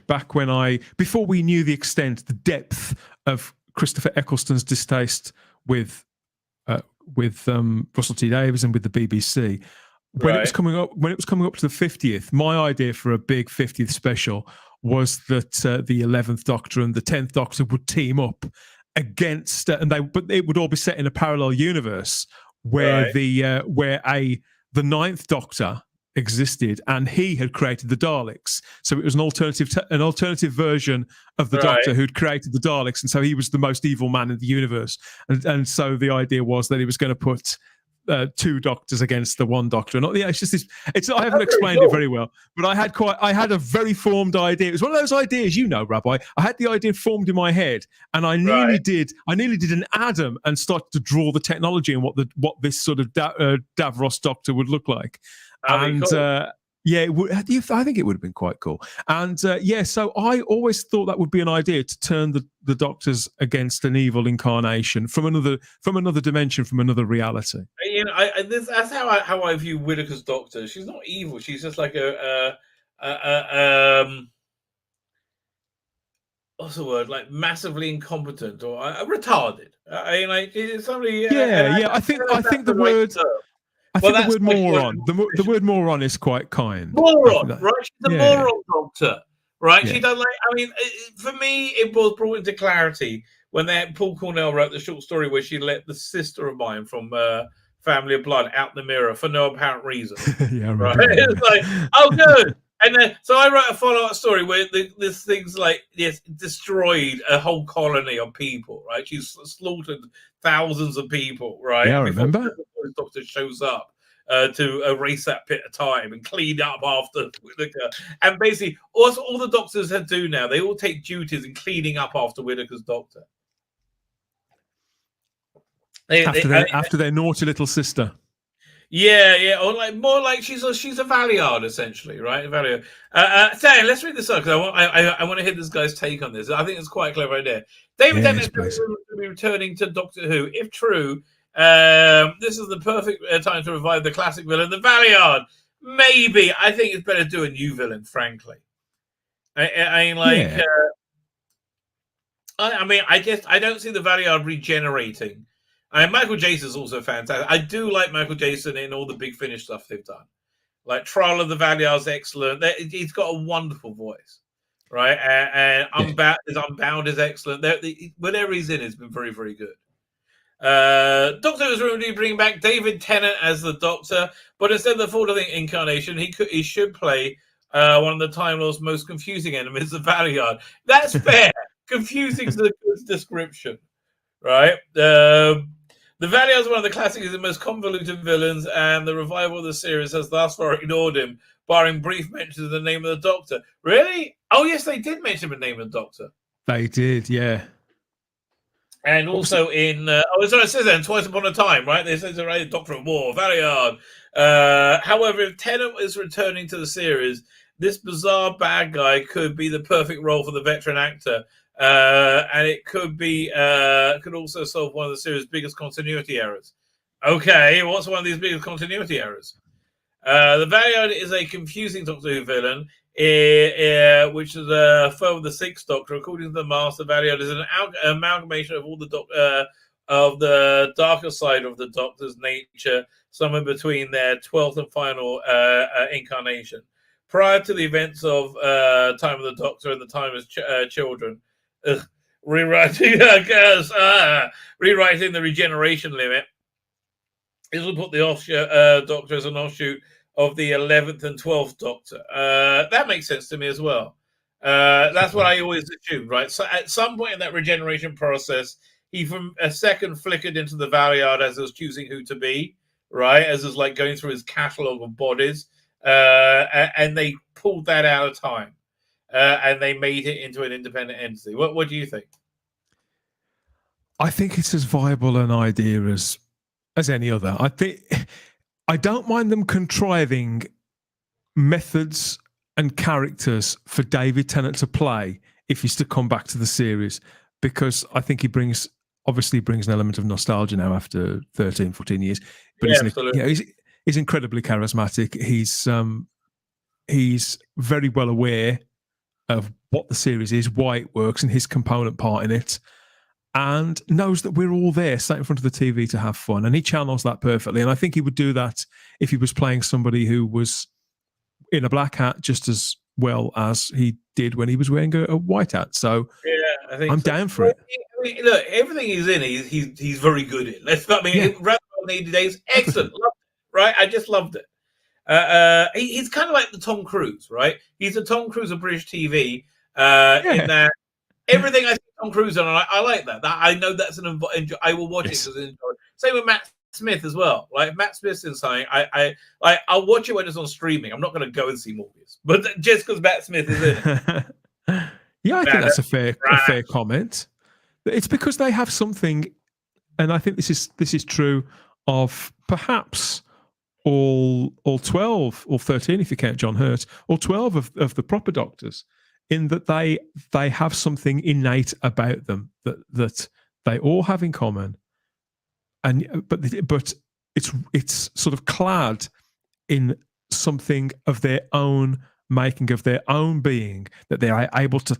before we knew the extent, the depth of Christopher Eccleston's distaste with Russell T Davies and with the BBC. When it was coming up to the 50th, my idea for a big 50th special was that the 11th Doctor and the 10th Doctor would team up against, but it would all be set in a parallel universe where the 9th Doctor existed, and he had created the Daleks. So it was an alternative version of the Doctor who'd created the Daleks, and so he was the most evil man in the universe. And so the idea was that he was going to put two Doctors against the one Doctor. And it's just this. I haven't explained it very well, but I had a very formed idea. It was one of those ideas, Rabbi. I had the idea formed in my head, and I nearly did an Adam and started to draw the technology and what this sort of Davros Doctor would look like. And cool. I think it would have been quite cool. And so I always thought that would be an idea, to turn the Doctors against an evil incarnation from another dimension, from another reality. That's how I view Whittaker's Doctor. She's not evil. She's just like what's the word? Like massively incompetent or retarded. It's somebody. I think the word. I think the word moron. The word moron is quite kind. Moron, right? She's a moron Doctor, right? Yeah. She does for me, it was brought into clarity when Paul Cornell wrote the short story where she let the sister of mine from Family of Blood out the mirror for no apparent reason. Right? It's like, oh, good. And then, so I wrote a follow-up story where this thing's destroyed a whole colony of people, right? She's slaughtered thousands of people, right? Yeah, I remember. The Doctor shows up, to erase that bit of time and clean up after Whittaker. And basically, all the doctors do now, they all take duties in cleaning up after Whittaker's doctor. After their naughty little sister. Yeah, or more like she's a Valeyard essentially, right? Valeyard. Tennant, let's read this up because I want to hear this guy's take on this. I think it's quite a clever idea. David Tennant will be returning to Doctor Who. If true, this is the perfect time to revive the classic villain, the Valeyard. Maybe I think it's better to do a new villain, frankly. I guess I don't see the Valeyard regenerating. Michael Jason's also fantastic. I do like Michael Jason in all the Big Finish stuff they've done. Like Trial of the Valeyard's excellent. He's got a wonderful voice, right? And Unbound is excellent. Whatever he's in has been very, very good. Doctor was rumored to be bringing back David Tennant as the Doctor, but instead of the 14th incarnation, he should play one of the Time Lord's most confusing enemies, the Valeyard. That's fair. Confusing is a good description, right? The Valeyard is one of the classics, the most convoluted villains, and the revival of the series has thus far ignored him, barring brief mentions of the name of the Doctor. Really? Oh, yes, they did mention the name of the Doctor. They did, yeah. And also it says then, Twice Upon a Time, right? They says, right, Doctor of War, Valeyard. However, if Tennant is returning to the series, this bizarre bad guy could be the perfect role for the veteran actor. And it could also solve one of the series' biggest continuity errors. Okay, what's one of these biggest continuity errors? The Valeyard is a confusing Doctor Who villain, which is a foe of the Sixth Doctor. According to the Master, Valeyard is an amalgamation of all of the darker side of the Doctor's nature, somewhere between their 12th and final incarnation. Prior to the events of Time of the Doctor and the Time as Children, rewriting the regeneration limit. This will put the Doctor as an offshoot of the 11th and 12th Doctor. That makes sense to me as well. That's what I always assumed, right? So at some point in that regeneration process, he from a second flickered into the Valeyard as he was choosing who to be, right? As he was like going through his catalogue of bodies. And they pulled that out of time. And they made it into an independent entity. What do you think? I think it's as viable an idea as any other. I don't mind them contriving methods and characters for David Tennant to play if he's to come back to the series, because I think he obviously brings an element of nostalgia now after 13, 14 years. But he's incredibly charismatic. He's very well aware of what the series is, why it works, and his component part in it, and knows that we're all there, sat in front of the TV to have fun. And he channels that perfectly. And I think he would do that if he was playing somebody who was in a black hat just as well as he did when he was wearing a white hat. So yeah, I think I'm down for it. Look, everything he's in, he's very good in. Rather than 80 Days, excellent. Loved it, right? I just loved it. He's kind of like the Tom Cruise, right? He's a Tom Cruise of British TV. In that everything I see Tom Cruise on, I like that. I know that's I will watch it because I enjoy it. Same with Matt Smith as well. Like if Matt Smith's in something, I'll watch it when it's on streaming. I'm not going to go and see movies, but just because Matt Smith is in it. Yeah, I think that's a fair comment. It's because they have something, and I think this is true of perhaps all 12 or 13 if you count John Hurt, or 12 of the proper Doctors, in that they have something innate about them that they all have in common, but it's sort of clad in something of their own making, of their own being, that they are able to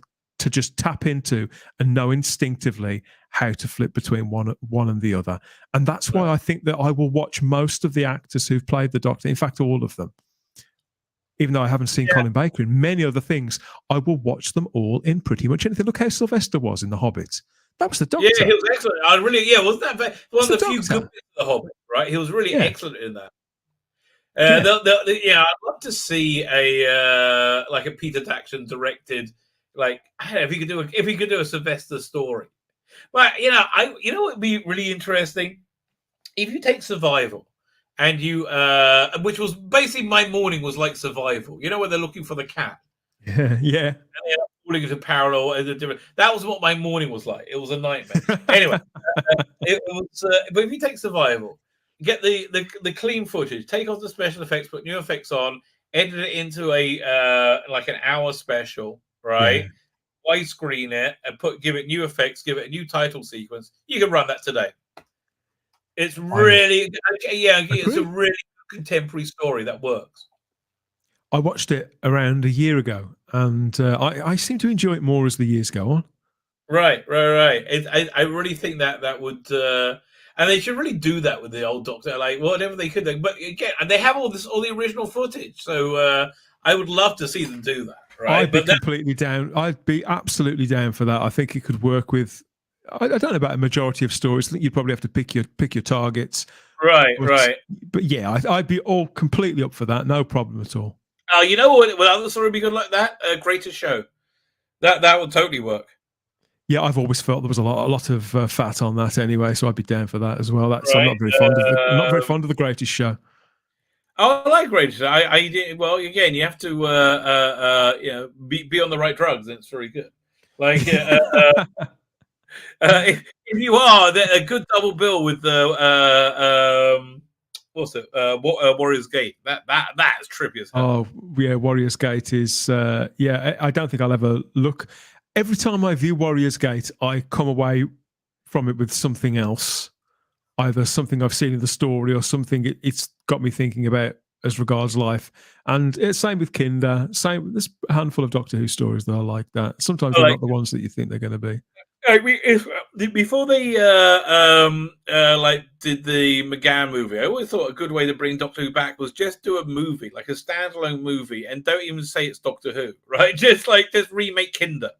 just tap into and know instinctively how to flip between one and the other. And that's why I think that I will watch most of the actors who've played the Doctor, in fact all of them, even though I haven't seen Colin Baker in many other things. I will watch them all in pretty much anything. Look how Sylvester was in The Hobbit. That was the Doctor. Yeah, he was excellent. Wasn't that one of the few good bits of The Hobbit, right? He was really excellent in that. I'd love to see a Peter Jackson directed, like, I don't know, if he could do a Sylvester story. But what would be really interesting? If you take Survival and you, which was basically my morning was like survival. You know, when they're looking for the cat. Yeah. And they're falling into parallel. That was what my morning was like. It was a nightmare. Anyway, it was. But if you take survival, get the clean footage, take off the special effects, put new effects on, edit it into a like an hour special, right? Widescreen it and give it new effects, give it a new title sequence. You can run that today. It's really, it's a really contemporary story that works. I watched it around a year ago, and I seem to enjoy it more as the years go on. Right. I really think that would, and they should really do that with the old Doctor, like whatever they could. But again, they have all the original footage, so I would love to see them do that. Right? I'd be completely down. I'd be absolutely down for that. I think it could work with. I don't know about a majority of stories. I think you'd probably have to pick your targets. Right. But yeah, I'd be all completely up for that. No problem at all. You know what? Other story would be good like that. Greatest Show. That would totally work. Yeah, I've always felt there was a lot of fat on that anyway, so I'd be down for that as well. I'm not very fond of I'm not very fond of the Greatest Show. Oh, I like Greatest Show. Well, again, you have to be on the right drugs, and it's very good. Like if you are, a good double bill with the what's it? Warriors Gate. That is trippy as hell. Oh yeah, Warriors Gate is I don't think I'll ever look. Every time I view Warriors Gate, I come away from it with something else, either something I've seen in the story or something it's got me thinking about as regards life. And it's same with Kinder. There's a handful of Doctor Who stories that are like that. Sometimes they're not the ones that you think they're going to be. Before they did the McGann movie, I always thought a good way to bring Doctor Who back was just do a movie, like a standalone movie, and don't even say it's Doctor Who, right? Just remake Kinder,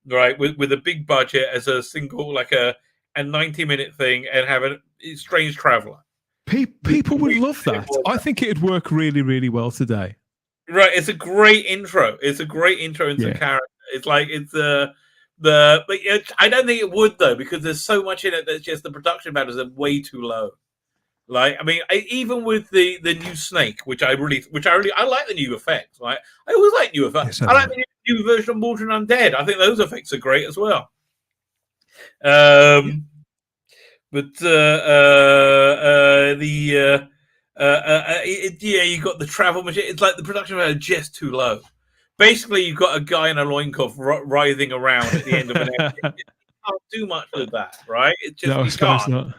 right, with a big budget as a single, like a 90-minute thing, and have a strange traveller. People would love that. I think it'd work really, really well today. Right, it's a great intro. Into character. It's like but I don't think it would though, because there's so much in it that's just the production values are way too low. Like, I mean, even with the new Snake, which I like the new effects. Right, I always like new effects. Yes, I like the new version of Mordred Undead. I think those effects are great as well. But you got the travel machine. It's like the production value is just too low. Basically, you've got a guy in a loincloth writhing around at the end of an episode. You can't do much with that, right? It's just no, you can't. Not.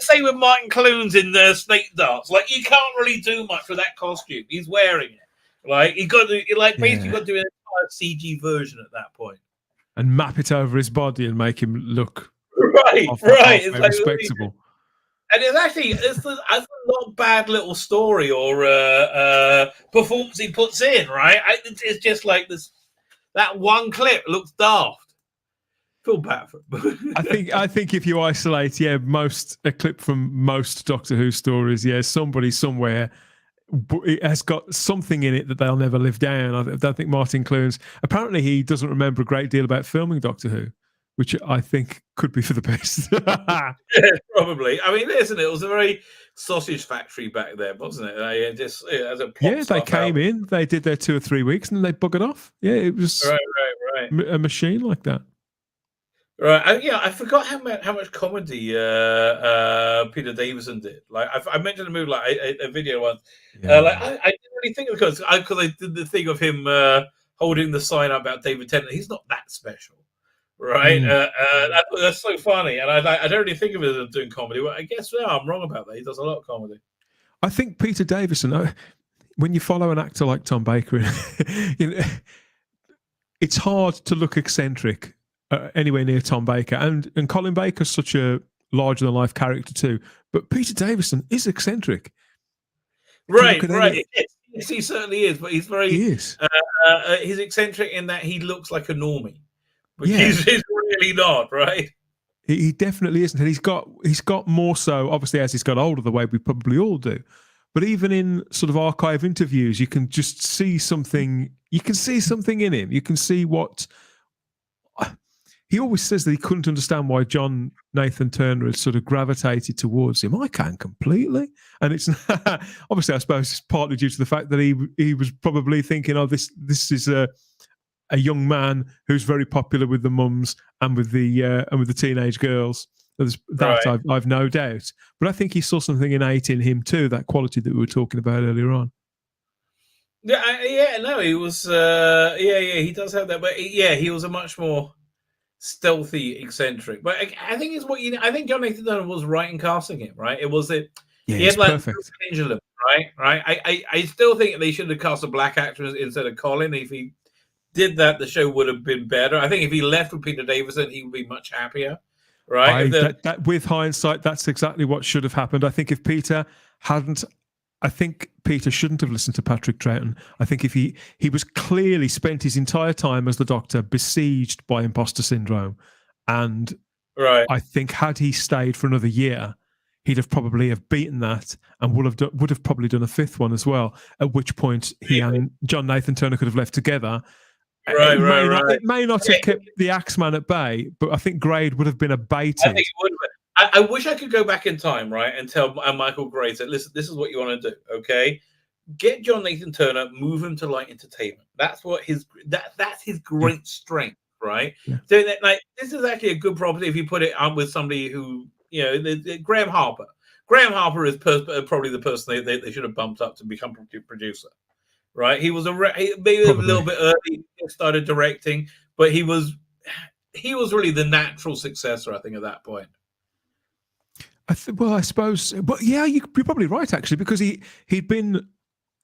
Same with Martin Clunes in the Snake Darts. Like, you can't really do much with that costume. He's wearing it. Like, you got to basically got to do an entire CG version at that point and map it over his body and make him look right. It's like respectable. And it's a not bad little story or performance he puts in, right? It's just like this. That one clip looks daft. Feel bad for him. I think if you isolate, a clip from most Doctor Who stories, somebody somewhere it has got something in it that they'll never live down. I don't think Martin Clunes. Apparently, he doesn't remember a great deal about filming Doctor Who, which I think could be for the best. Yeah, probably. I mean, listen, it was a very sausage factory back then, wasn't it? They came in, they did their 2 or 3 weeks, and then they buggered off. Yeah, it was right. A machine like that. Right. I forgot how much comedy Peter Davison did. Like I mentioned a movie, like a video once. I didn't really think of it because I did the thing of him holding the sign up about David Tennant. He's not that special. Right, that's so funny, and I don't really think of it as doing comedy. Well, I guess I'm wrong about that. He does a lot of comedy. I think Peter Davison. When you follow an actor like Tom Baker, it's hard to look eccentric anywhere near Tom Baker, and Colin Baker's such a larger than life character too. But Peter Davison is eccentric. Right. Yes, he certainly is, but he's he's eccentric in that he looks like a normie. But he's really not, right? He definitely isn't. And he's got more so, obviously, as he's got older, the way we probably all do. But even in sort of archive interviews, you can just see something. You can see something in him. You can see what he always says that he couldn't understand why John Nathan Turner had sort of gravitated towards him. I can completely. And it's obviously, I suppose, it's partly due to the fact that he was probably thinking, oh, this is a young man who's very popular with the mums and with the teenage girls. That I've no doubt. But I think he saw something innate in him too, that quality that we were talking about earlier on. He was. He does have that. But he was a much more stealthy, eccentric. But I think it's what I think John Nathan Turner was right in casting him. Right, it was it. Yeah, he had like perfect. Pendulum. Right. I still think they should have cast a black actor instead of Colin. If he did that, the show would have been better. I think if he left with Peter Davison, he would be much happier. Right. That with hindsight, that's exactly what should have happened. I think if Peter hadn't. I think Peter shouldn't have listened to Patrick Troughton. I think if he was clearly spent his entire time as the Doctor besieged by imposter syndrome, and I think had he stayed for another year, he'd have probably beaten that and would have probably done a fifth one as well. At which point he and John Nathan Turner could have left together. It may not have kept the Axeman at bay, but I think Grade would have been abated. I think it would have been. I wish I could go back in time, right, and tell Michael Gray that, listen, this is what you want to do, okay? Get John Nathan Turner, move him to light entertainment. That's what that's his great strength, right? Yeah. So this is actually a good property if you put it up with somebody who, Graham Harper. Graham Harper is probably the person they should have bumped up to become producer, right? He was maybe a little bit early, started directing, but he was really the natural successor, I think, at that point. I suppose, but yeah, you're probably right actually, because he'd been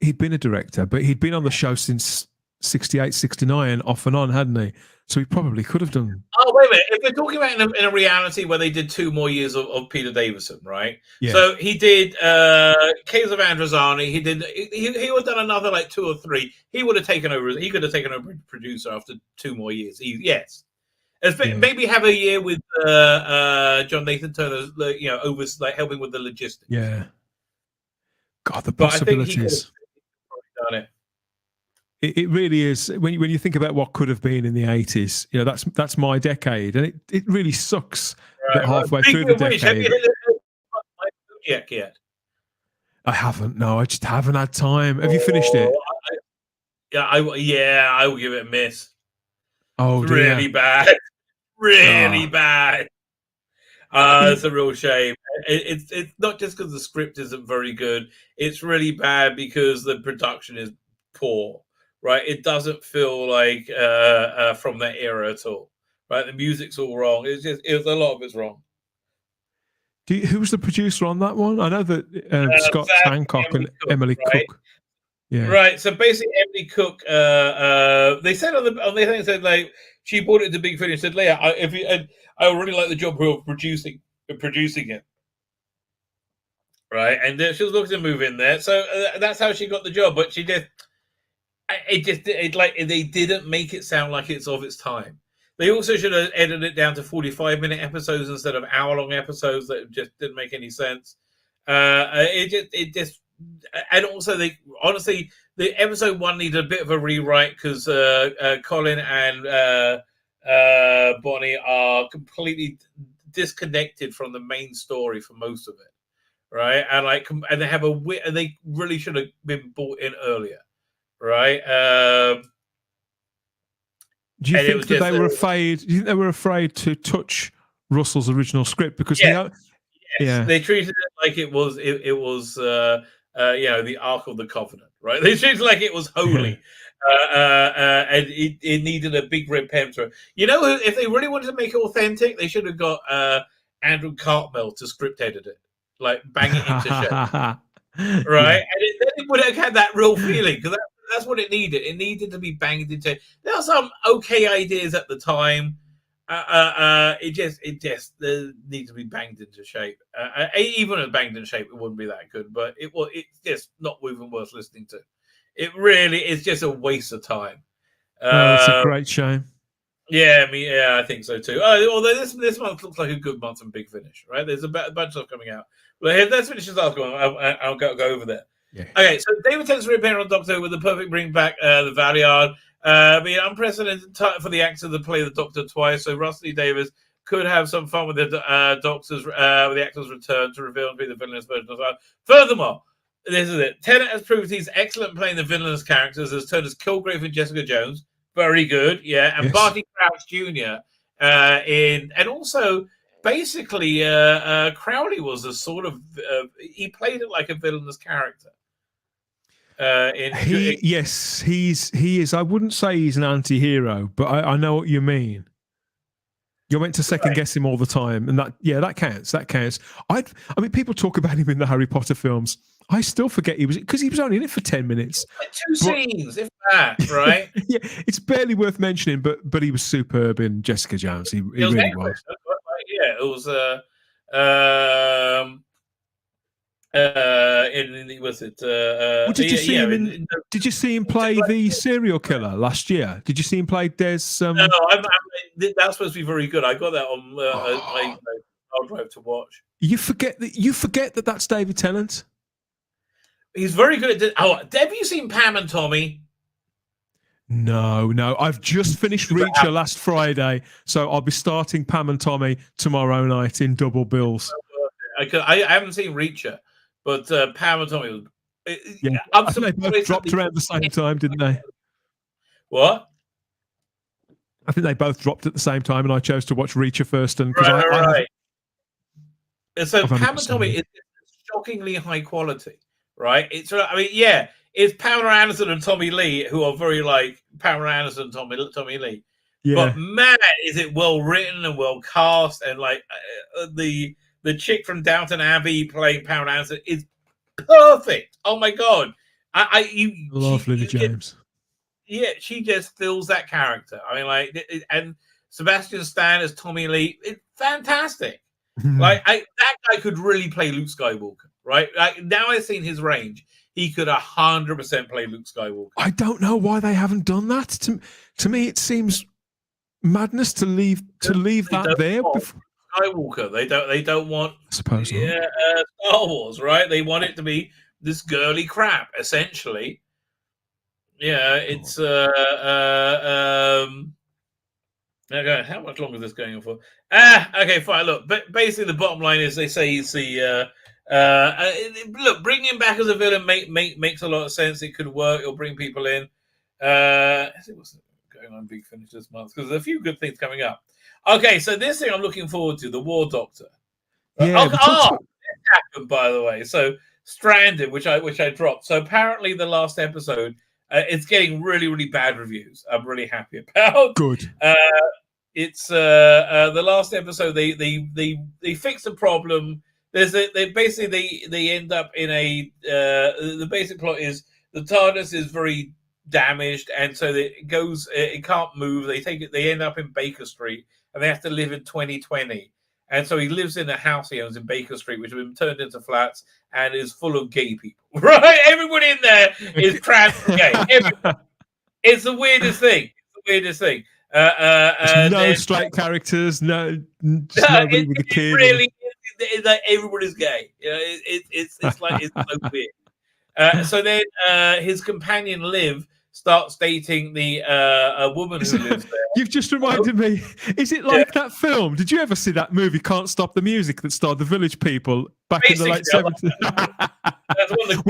a director, but he'd been on the show since 68, 69, off and on, hadn't he? So he probably could have done. Oh, wait a minute! If we're talking about in a reality where they did 2 more years of Peter Davison, right? Yeah. So he did Caves of Androzani. He would have done another 2 or 3. He would have taken over. He could have taken over producer after 2 more years. Yes. Maybe have a year with John Nathan Turner, over helping with the logistics. Yeah. God, the possibilities. I think he could have done it. It really is. When you think about what could have been in the 80s, that's my decade, and it really sucks that halfway through the decade. Have you hit the yet? I haven't. No, I just haven't had time. Have you finished it? I will give it a miss. Oh, it's really bad. Really bad. It's a real shame. It's not just because the script isn't very good. It's really bad because the production is poor. Right? It doesn't feel like from that era at all. Right? The music's all wrong. A lot of it's wrong. Who was the producer on that one? I know that Scott Hancock and Emily Cook. Yeah. Right. So basically, Emily Cook, they said on the thing, said she brought it to Big Finish. Said, Leah, I already like the job of producing it. Right, and she was looking to move in there, so that's how she got the job. But they didn't make it sound like it's of its time. They also should have edited it down to 45-minute episodes instead of hour-long episodes that just didn't make any sense. And also, honestly, the episode 1 needed a bit of a rewrite because Colin and Bonnie are completely disconnected from the main story for most of it, right? And they have and they really should have been brought in earlier, right? Do you think that they were afraid? Do you think they were afraid to touch Russell's original script because they treated it like it was the Ark of the Covenant, right? They treated it like it was holy, and it needed a big red pen through. If they really wanted to make it authentic, they should have got Andrew Cartmel to script edit it, bang it into shape, right? And then it would have had that real feeling because that's what it needed. It needed to be banged into. There are some okay ideas at the time. It just needs to be banged into shape. Even if banged into shape, it wouldn't be that good. But it's just not even worth listening to. It really is just a waste of time. It's a great shame. Yeah, I think so too. Although this month looks like a good month from Big Finish, right? There's a bunch of stuff coming out. Well, let's finish this article. I'll go over there. Yeah. Okay, so David Tennant's reappearing on Doctor with the perfect bring back the Valeyard. Unprecedented time for the actor to play the Doctor twice. So Russell Davies could have some fun with the Doctor's with the actor's return to reveal to be the villainous version of life. Furthermore, this is it. Tennant has proved he's excellent playing the villainous characters as Turner's Kilgrave and Jessica Jones. Very good, yeah. And Barty Crouch Jr. And also basically Crowley was a sort of he played it like a villainous character. He is. I wouldn't say he's an anti-hero, but I know what you mean. You're meant to second guess him all the time, and that counts. That counts. I mean, people talk about him in the Harry Potter films. I still forget he was only in it for 10 minutes. Two scenes, if that, right? Yeah, it's barely worth mentioning, but he was superb in Jessica Jones. He really was. Yeah, it was. Did you see him play the serial killer last year? Did you see him play Des? No, that's supposed to be very good. I got that on my hard drive to watch. You forget that that's David Tennant. He's very good at it. Oh, have you seen Pam and Tommy? No. I've just finished Reacher last Friday, so I'll be starting Pam and Tommy tomorrow night in double bills. I haven't seen Reacher, but Pam and Tommy. I think they both dropped around the same time, didn't they? What? I think they both dropped at the same time, and I chose to watch Reacher first. And right. So Pam and Tommy is shockingly high quality, right? It's Pamela Anderson and Tommy Lee, who are very like Pamela Anderson and Tommy Lee. Yeah. But man, is it well written and well cast, and like the chick from Downton Abbey playing Pamela Anderson is perfect. Oh my god, love Lily James. Yeah, she just fills that character. I mean, like, and Sebastian Stan as Tommy Lee, it's fantastic. Like, that guy could really play Luke Skywalker, right? Like, now I've seen his range, he could 100% play Luke Skywalker. I don't know why they haven't done that. To me, it seems madness to leave that there. Skywalker, they don't want. I suppose. Star Wars, right? They want it to be this girly crap, essentially. Yeah, it's okay. How much longer is this going on for? Okay, fine. Look, but basically the bottom line is they say he's the look, bringing him back as a villain makes a lot of sense. It could work. It'll bring people in. What's going on Big Finish this month? Because there's a few good things coming up. Okay, so this thing I'm looking forward to, the War Doctor. Yeah, this happened, by the way. So Stranded, which I dropped. So apparently the last episode. It's getting really, really bad reviews. I'm really happy about. Good. It's the last episode. They fix the problem. They end up in a. The basic plot is the TARDIS is very damaged, and so it goes. It can't move. They end up in Baker Street, and they have to live in 2020. And so he lives in a house he owns in Baker Street, which has been turned into flats and is full of gay people. Right? Everybody in there is trans and gay. Everybody. It's the weirdest thing. No straight characters. Nobody with a kid. Really, it's like everybody's gay. You know, it's like it's so weird. So then his companion Liv starts dating a woman who lives there. You've just reminded me. Is it like that film? Did you ever see that movie, Can't Stop the Music, that starred the Village People back in the late 70s? That's one of the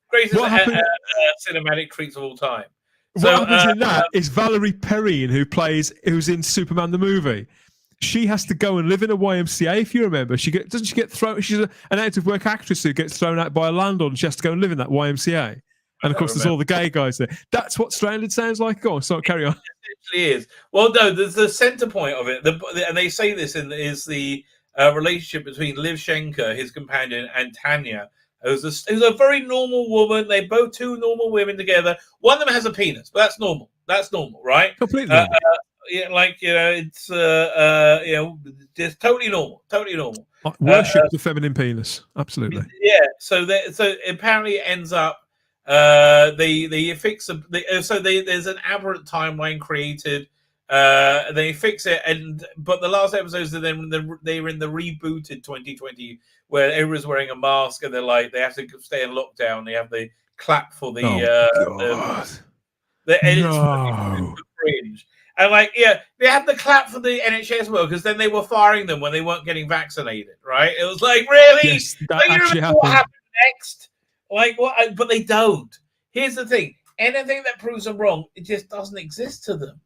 greatest cinematic treats of all time. What happens in that is Valerie Perrine, who's in Superman the movie. She has to go and live in a YMCA, if you remember. Doesn't she get thrown? She's an out-of-work actress who gets thrown out by a landlord, and she has to go and live in that YMCA. And of course, there's all the gay guys there. That's what Stranded sounds like. Go on, so carry on. It actually is. Well, no, the center point of it, and they say this is the relationship between Liv Schenker, his companion, and Tanya, who's a very normal woman. They're both two normal women together. One of them has a penis, but that's normal. That's normal, right? Completely. It's just totally normal. Worship the feminine penis. Absolutely. Yeah. So apparently it ends up. They fix there's an aberrant timeline created. They fix it, but the last episodes are then they're in the rebooted 2020 where everyone's wearing a mask and they have to stay in lockdown. They have the clap for the And it's super cringe. And like, yeah, they had the clap for the NHS workers, then they were firing them when they weren't getting vaccinated, right? It was like, really? Yes, that like, actually happened. What happened next? Like, what? But they don't. Here's the thing: anything that proves them wrong, it just doesn't exist to them.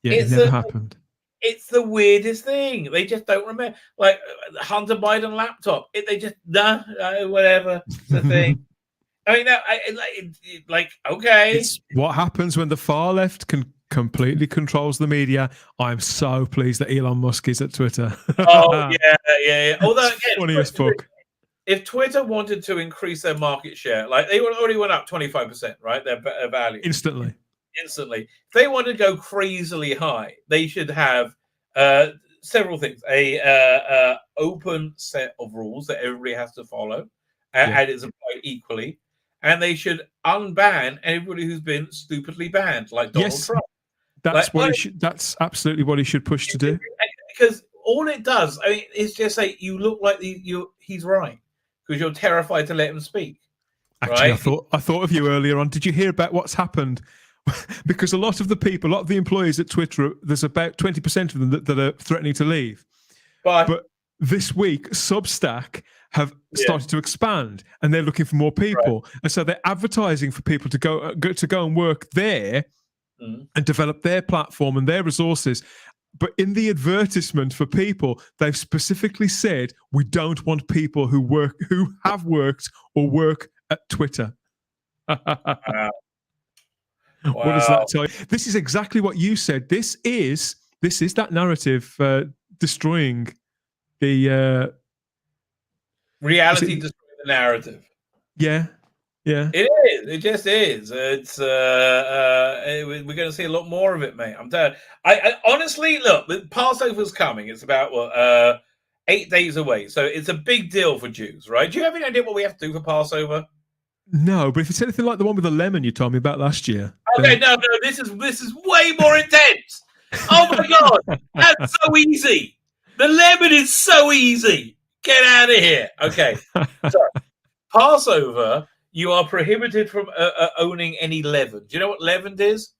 Yeah, it never happened. It's the weirdest thing. They just don't remember. Like Hunter Biden laptop. They just whatever. It's the thing. I mean, okay. It's what happens when the far left completely controls the media. I'm so pleased that Elon Musk is at Twitter. Oh yeah. Although again, funny as fuck. If Twitter wanted to increase their market share, like they already went up 25%, right? Their value instantly. If they want to go crazily high, they should have several things: a open set of rules that everybody has to follow, and it's applied equally. And they should unban everybody who's been stupidly banned, like Donald Trump. That's what he should. That's absolutely what he should push to do. Because all it does, I mean, is just say you look like he's right because you're terrified to let him speak. Actually, right? I thought of you earlier on. Did you hear about what's happened? Because a lot of the employees at Twitter, there's about 20% of them that are threatening to leave. But this week, Substack have started to expand, and they're looking for more people, and so they're advertising for people to go and work there and develop their platform and their resources. But in the advertisement for people, they've specifically said we don't want people who have worked or work at Twitter. Wow. What does that tell you? This is exactly what you said. This is that narrative destroying the reality, destroying the narrative. Yeah. It is. It just is. It's we're going to see a lot more of it, mate. I'm telling. I honestly look. The Passover's coming. It's about 8 days away, so it's a big deal for Jews, right? Do you have any idea what we have to do for Passover? No, but if it's anything like the one with the lemon you told me about last year. Okay, no, this is way more intense. Oh my god, that's so easy. The lemon is so easy. Get out of here. Okay, so Passover, you are prohibited from owning any leaven. Do you know what leavened is?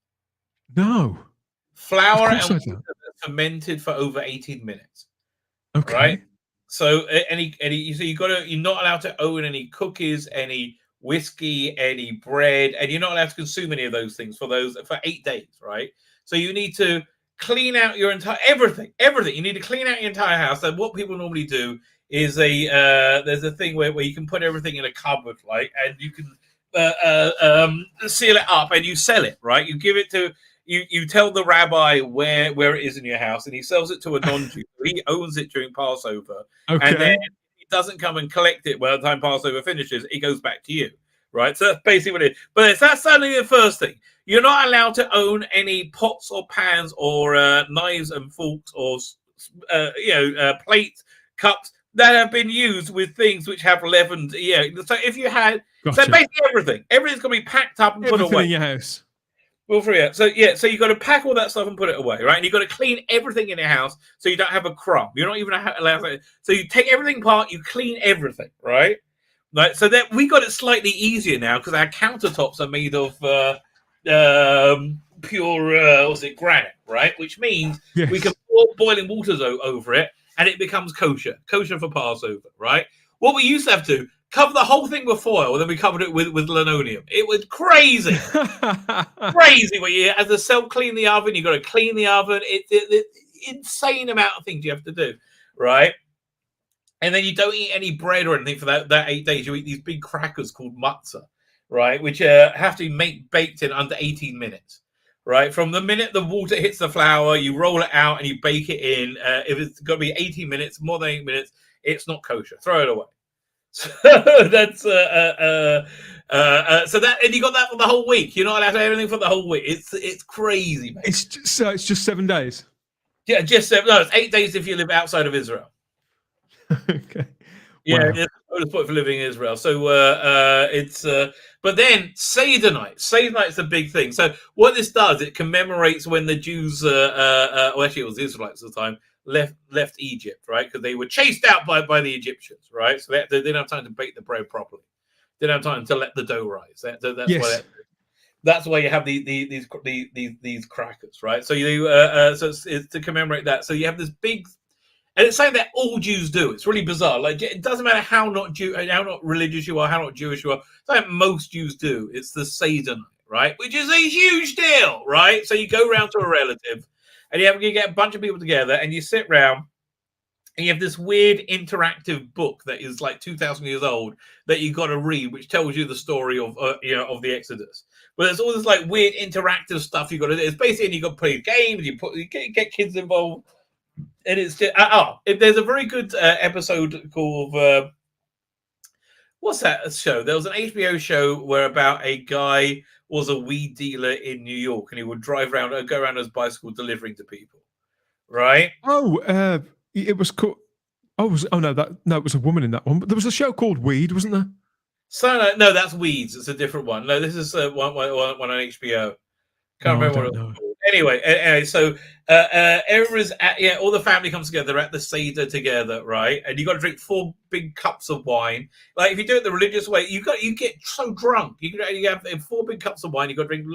No. Flour and water fermented for over 18 minutes. Okay. Right. So you're not allowed to own any cookies, any whiskey, any bread, and you're not allowed to consume any of those things for 8 days, right? So you need to clean out your entire everything. You need to clean out your entire house. So what people normally do is there's a thing where you can put everything in a cupboard, like, and you can seal it up and you sell it, right? You give it to you tell the rabbi where it is in your house, and he sells it to a non-Jew. He owns it during Passover, and then he doesn't come and collect it by the time Passover finishes. It goes back to you, right? So that's basically what it is. But that's only the first thing. You're not allowed to own any pots or pans or knives and forks or plates, cups that have been used with things which have leavened. Yeah. So if you had, so basically everything's going to be packed up and put away in your house. Well, for you. So you've got to pack all that stuff and put it away, right? And you've got to clean everything in your house so you don't have a crumb. You're not even allowed to. So you take everything apart, you clean everything, right? Like, so that we got it slightly easier now because our countertops are made of pure granite, right? Which means we can pour boiling water over it and it becomes kosher for Passover, right? What we used to have to cover the whole thing with foil, and then we covered it with linoleum. It was crazy. Crazy. Where you have to self-clean the oven, you've got to clean the oven. It's insane amount of things you have to do, right? And then you don't eat any bread or anything for that 8 days. You eat these big crackers called matzah, right? Which have to be baked in under 18 minutes, right? From the minute the water hits the flour, you roll it out and you bake it in. If it's got to be 18 minutes, more than 8 minutes, it's not kosher. Throw it away. So that's so that, and you got that for the whole week. You're not allowed to have anything for the whole week. It's crazy, mate. It's just 7 days. Yeah, just 7. No, it's 8 days if you live outside of Israel. Okay. Yeah, wow. It's the point for living in Israel. So it's but then Seder night's a big thing. So what this does, it commemorates when the Jews, well, actually it was the Israelites at the time, left Egypt, right? Because they were chased out by the Egyptians, right? So they didn't have time to bake the bread properly. They didn't have time to let the dough rise. That's yes. why. That's why you have these crackers, right? So so it's to commemorate that. So you have this big, and it's something that all Jews do. It's really bizarre. Like, it doesn't matter how not religious you are, how not Jewish you are. It's like most Jews do. It's the Seder night, right? Which is a huge deal, right? So you go around to a relative, and you get a bunch of people together, and you sit around, and you have this weird interactive book that is like 2,000 years old that you got to read, which tells you the story of of the Exodus. But there's all this like weird interactive stuff you got to do. It's basically you got to play games, you get kids involved, and it's just if there's a very good episode called what's that show? There was an HBO show where about a guy was a weed dealer in New York, and he would go around on his bicycle delivering to people, right? It was called. It was a woman in that one. But there was a show called Weed, wasn't there? So no, that's Weeds. It's a different one. No, this is one on HBO. Can't remember what it was called. Anyway, so everyone's all the family comes together at the Seder together, right? And you got to drink 4 big cups of wine. Like if you do it the religious way, you get so drunk. You have 4 big cups of wine. You got to drink.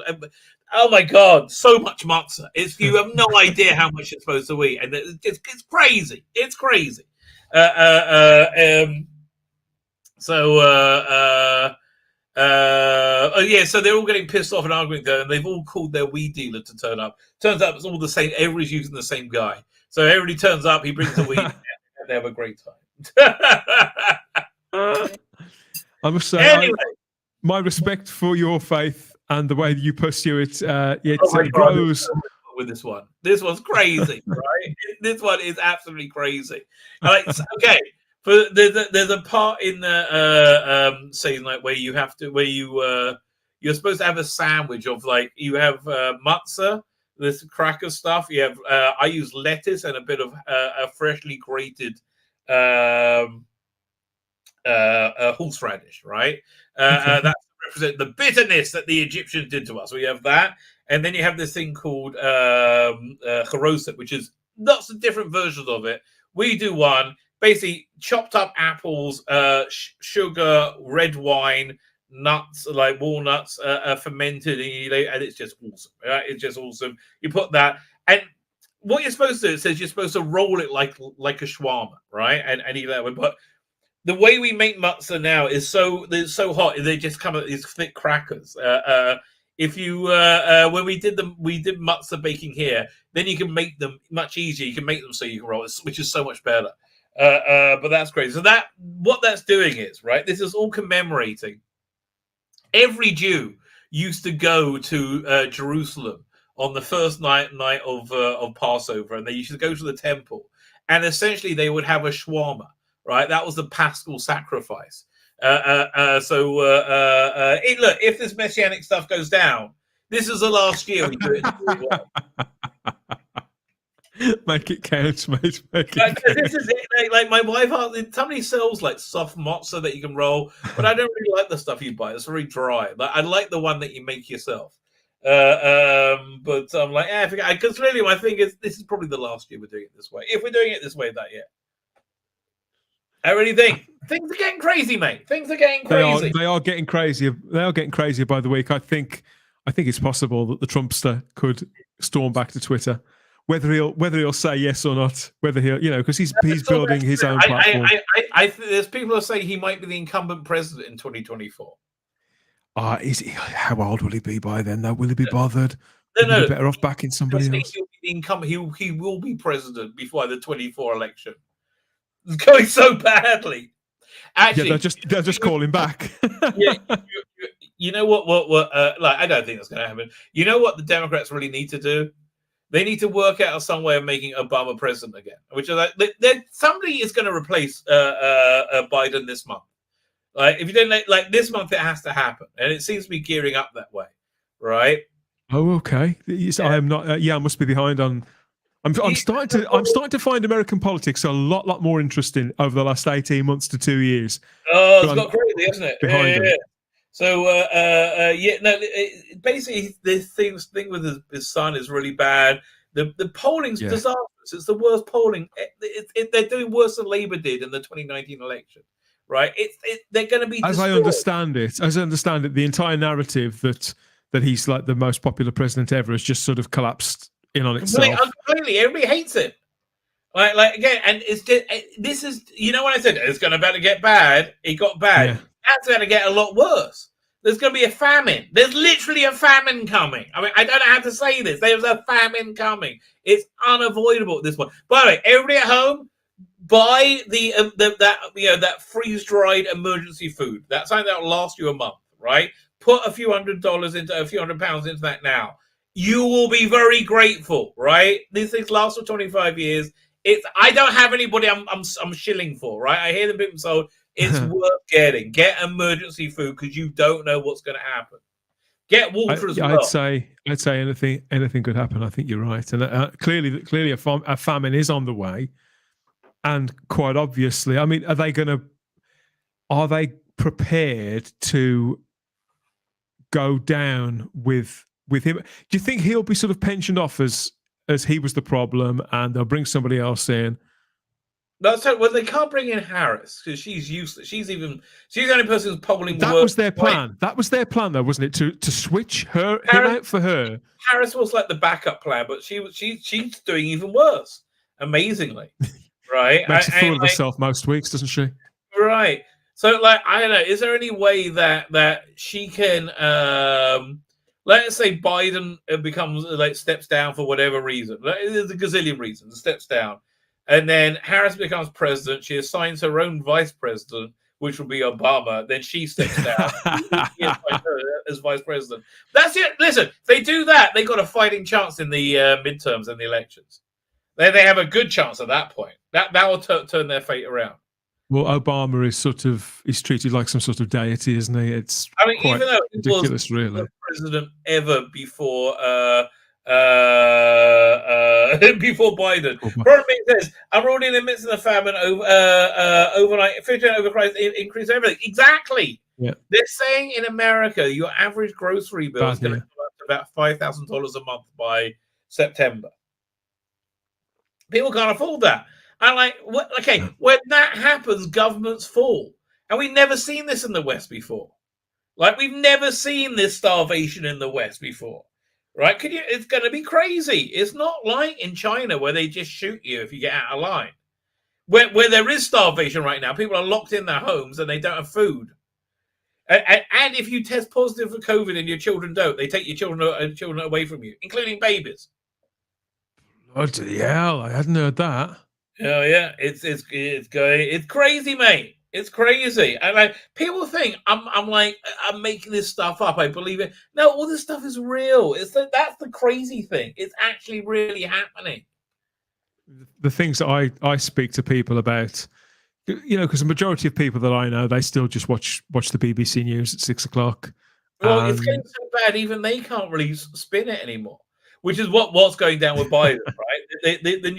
Oh my God, so much matzah. You have no idea how much you're supposed to eat, and it's crazy. It's crazy. So they're all getting pissed off and arguing there, and they've all called their weed dealer to turn up. Turns out it's all the same. Everybody's using the same guy. So everybody turns up. He brings the weed, and they have a great time. I must say, anyway, my respect for your faith and the way that you pursue it. It grows. With this one, this one's crazy, right? This one is absolutely crazy. Okay. But there's a part in the saying like where you're supposed to have a sandwich of like you have matzah, this cracker stuff. You have I use lettuce and a bit of a freshly grated horseradish, right? That's to represent the bitterness that the Egyptians did to us. We have that, and then you have this thing called charoset, which is lots of different versions of it. We do one. Basically, chopped up apples, sugar, red wine, nuts like walnuts, fermented, and it's just awesome. Right? It's just awesome. You put that, and what you're supposed to do, it says you're supposed to roll it like a shawarma, right? And eat that way. But the way we make matzah now is so hot, they just come out these thick crackers. If you when we did matzah baking here, then you can make them much easier. You can make them so you can roll it, which is so much better. But that's crazy. So what that's doing is, right, this is all commemorating. Every Jew used to go to Jerusalem on the first night of Passover, and they used to go to the temple, and essentially they would have a shawarma, right? That was the Paschal sacrifice. Look, if this messianic stuff goes down, this is the last year we do it. Make it count, mate. This is it. Like my wife, somebody sells like soft matzah that you can roll, but I don't really like the stuff you buy. It's very dry. Like I like the one that you make yourself. But I'm like, because really my thing is this is probably the last year we're doing it this way. If we're doing it this way that year. I really think things are getting crazy, mate. Things are getting crazy. They are getting crazier. They are getting crazier by the week. I think it's possible that the Trumpster could storm back to Twitter. Whether he'll say yes or not, whether he'll, because he's building his own platform. There's people who say he might be the incumbent president in 2024. Is he? How old will he be by then? Though, will he be bothered? No. Be better off backing somebody else. He'll be the incumbent. He will be president before the 2024 election. It's going so badly. Actually, they'll just call him back. You know what? I don't think that's going to happen. You know what the Democrats really need to do? They need to work out some way of making Obama president again, which is somebody is going to replace Biden this month. Like if you don't like this month, it has to happen, and it seems to be gearing up that way, right? Oh, okay. Yeah. I am not. I must be behind on. I'm starting to find American politics a lot more interesting over the last 18 months to 2 years. Oh, it's got crazy, hasn't it? Yeah. So, basically, this thing with his son is really bad. The polling's disastrous. It's the worst polling. They're doing worse than Labour did in the 2019 election, right? They're going to be destroyed. As I understand it, the entire narrative that that he's like the most popular president ever has just sort of collapsed in on itself. Completely. Everybody hates it. Like again, and it's just, this is, you know, when I said it's going to about to get bad, it got bad. Yeah. That's going to get a lot worse. There's going to be a famine. There's literally a famine coming. I mean, I don't know how to say this. There's a famine coming. It's unavoidable at this point. By the way, everybody at home, buy that freeze dried emergency food. That's something that'll last you a month, right? Put a few £100 into a few £100 into that now. You will be very grateful, right? These things last for 25 years. I don't have anybody I'm shilling for, right? I hear the people sold. It's worth getting. Get emergency food because you don't know what's going to happen. Get water as well. I'd say anything could happen. I think you're right, and clearly a famine is on the way, and quite obviously, I mean, are they prepared to go down with him? Do you think he'll be sort of pensioned off as he was the problem, and they'll bring somebody else in? No, so well, they can't bring in Harris because she's useless. She's the only person who's polling. That was their plan. That was their plan, though, wasn't it? To switch him out for her. Harris was like the backup plan, but she's doing even worse. Amazingly, right? Makes a fool of herself most weeks, doesn't she? Right. So, like, I don't know. Is there any way that she can? Let's say Biden becomes steps down for whatever reason. There's a gazillion reasons. Steps down. And then Harris becomes president. She assigns her own vice president, which will be Obama. Then she steps down as vice president. That's it. Listen, if they do that, they got a fighting chance in the midterms and the elections. They have a good chance at that point. That will turn their fate around. Well, Obama is treated like some sort of deity, isn't he? Even though it ridiculous, was really. the president ever before before Biden. Problem is this: I'm already in the midst of the famine overnight, 50% overpriced increase everything. Exactly. Yeah. They're saying in America your average grocery bill is going to go up to about $5,000 a month by September. People can't afford that. And when that happens, governments fall. And we've never seen this in the West before. Like, we've never seen this starvation in the West before. Right? It's going to be crazy. It's not like in China where they just shoot you if you get out of line. Where there is starvation right now, people are locked in their homes and they don't have food. And if you test positive for COVID and your children don't, they take your children away from you, including babies. Bloody hell, I hadn't heard that. Oh yeah, it's crazy, mate. It's crazy. And people think I'm making this stuff up. I believe it. No, all this stuff is real. That's the crazy thing. It's actually really happening. The things that I speak to people about, you know, because the majority of people that I know, they still just watch the BBC News at 6 o'clock. Well, it's getting so bad, even they can't really spin it anymore. Which is what's going down with Biden, right? The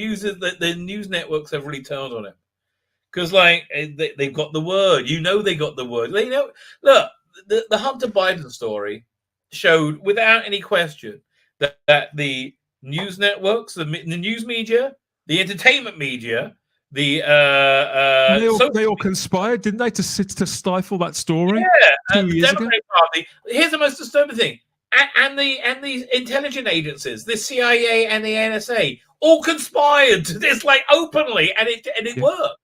news networks have really turned on him because, they've got the word. You know, they got the word. They know. Look, the Hunter Biden story showed without any question that the news networks, the news media, the entertainment media, they all conspired, didn't they, to stifle that story? Yeah, 2 the years ago. Democratic Party. Here's the most disturbing thing. And the intelligence agencies, the CIA and the NSA, all conspired to this openly, and it worked.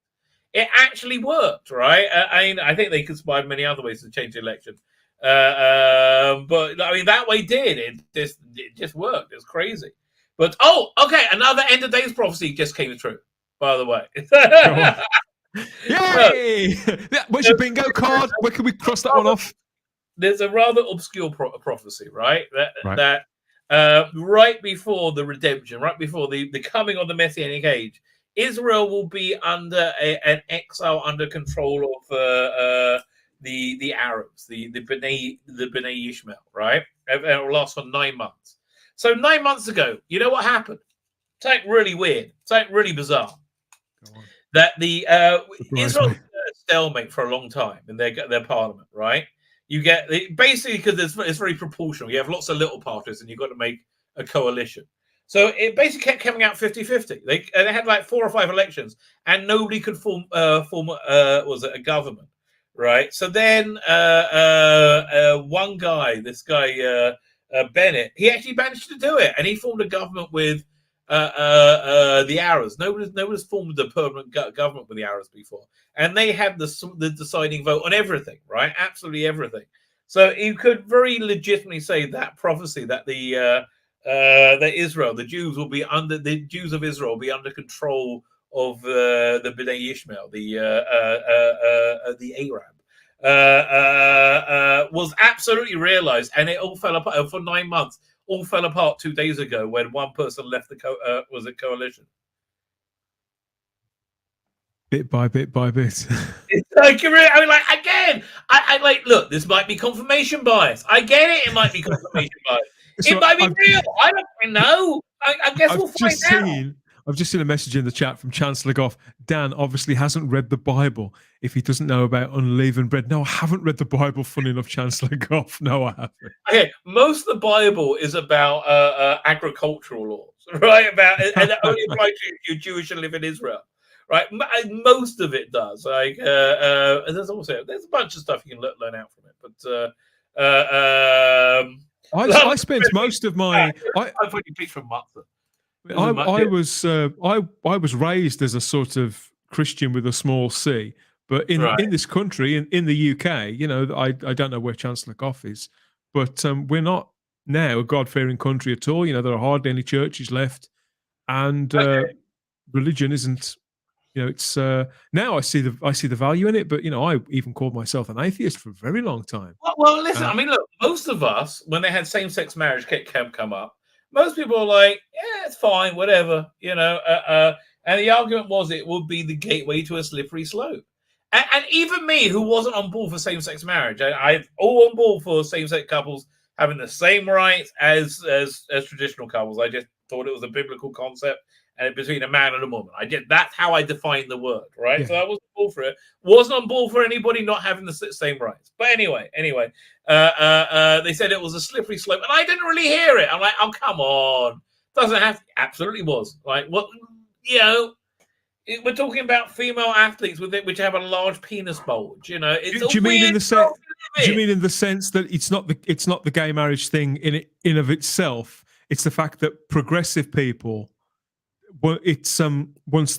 It actually worked, right? I think they conspired many other ways to change the election, but I mean that way did it just worked. It's crazy. But okay, another end of days prophecy just came true. By the way, yay! Where's your bingo card? Where can we cross that one off? There's a rather obscure prophecy, right? That right before the redemption, right before the coming of the Messianic age, Israel will be under an exile under control of the Arabs, the B'nai Ishmael, right? It will last for 9 months. So 9 months ago, you know what happened? Something really weird, something really bizarre. That the Israel stalemate for a long time in their parliament, right? You get basically because it's very proportional. You have lots of little parties, and you've got to make a coalition. So it basically kept coming out 50-50. They had 4 or 5 elections, and nobody could form a government, right? So then one guy, this guy Bennett, he actually managed to do it, and he formed a government with the Arabs. Nobody's formed a permanent government with the Arabs before, and they had the deciding vote on everything, right? Absolutely everything. So you could very legitimately say that prophecy that that Israel, the Jews of Israel, will be under control of the B'nai Ishmael, the Arab. Was absolutely realized, and it all fell apart for 9 months. All fell apart 2 days ago when one person left the coalition. Bit by bit by bit. It's like, I mean, like, again, I like, look, this might be confirmation bias. I get it. It might be confirmation bias. It might be real. I don't know. I guess we'll find out. I've just seen a message in the chat from Chancellor Goff. Dan obviously hasn't read the Bible if he doesn't know about unleavened bread. No, I haven't read the Bible, funny enough, Chancellor Goff. No, I haven't. Okay, most of the Bible is about agricultural laws, right? And it only applies to if you're Jewish and live in Israel, right? Most of it does. Like, there's a bunch of stuff you can learn out from it. But I spent most of my. I've only picked from Matzah. I was raised as a sort of Christian with a small c, but in this country, in the UK, you know, I don't know where Chancellor Goff is, but we're not now a God-fearing country at all. You know, there are hardly any churches left, and religion isn't. You know, it's now I see the value in it, but you know, I even called myself an atheist for a very long time. Well, listen, I mean, look, most of us, when they had same-sex marriage come up, most people are like, yeah, it's fine, whatever, you know. And the argument was it would be the gateway to a slippery slope. And even me, who wasn't on board for same-sex marriage, I'm all on board for same-sex couples having the same rights as traditional couples. I just thought it was a biblical concept, and between a man and a woman. That's how I defined the word, right? Yeah. So I wasn't on board for it. Wasn't on board for anybody not having the same rights. But anyway, they said it was a slippery slope, and I didn't really hear it. I'm like, oh, come on. Doesn't have to. Absolutely was. Like, what, you know, we're talking about female athletes which have a large penis bulge, you know. It's do you mean in the sense that it's not the gay marriage thing in of itself? It's the fact that progressive people, well, it's once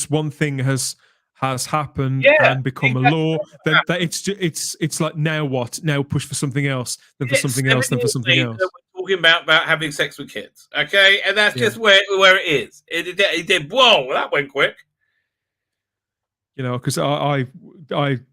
one thing has happened and become a law, then that it's like, now what? Now push for something else, then for something else, then for something else. We're talking about having sex with kids, okay? And that's just where it is. It did. Whoa, that went quick. You know, because I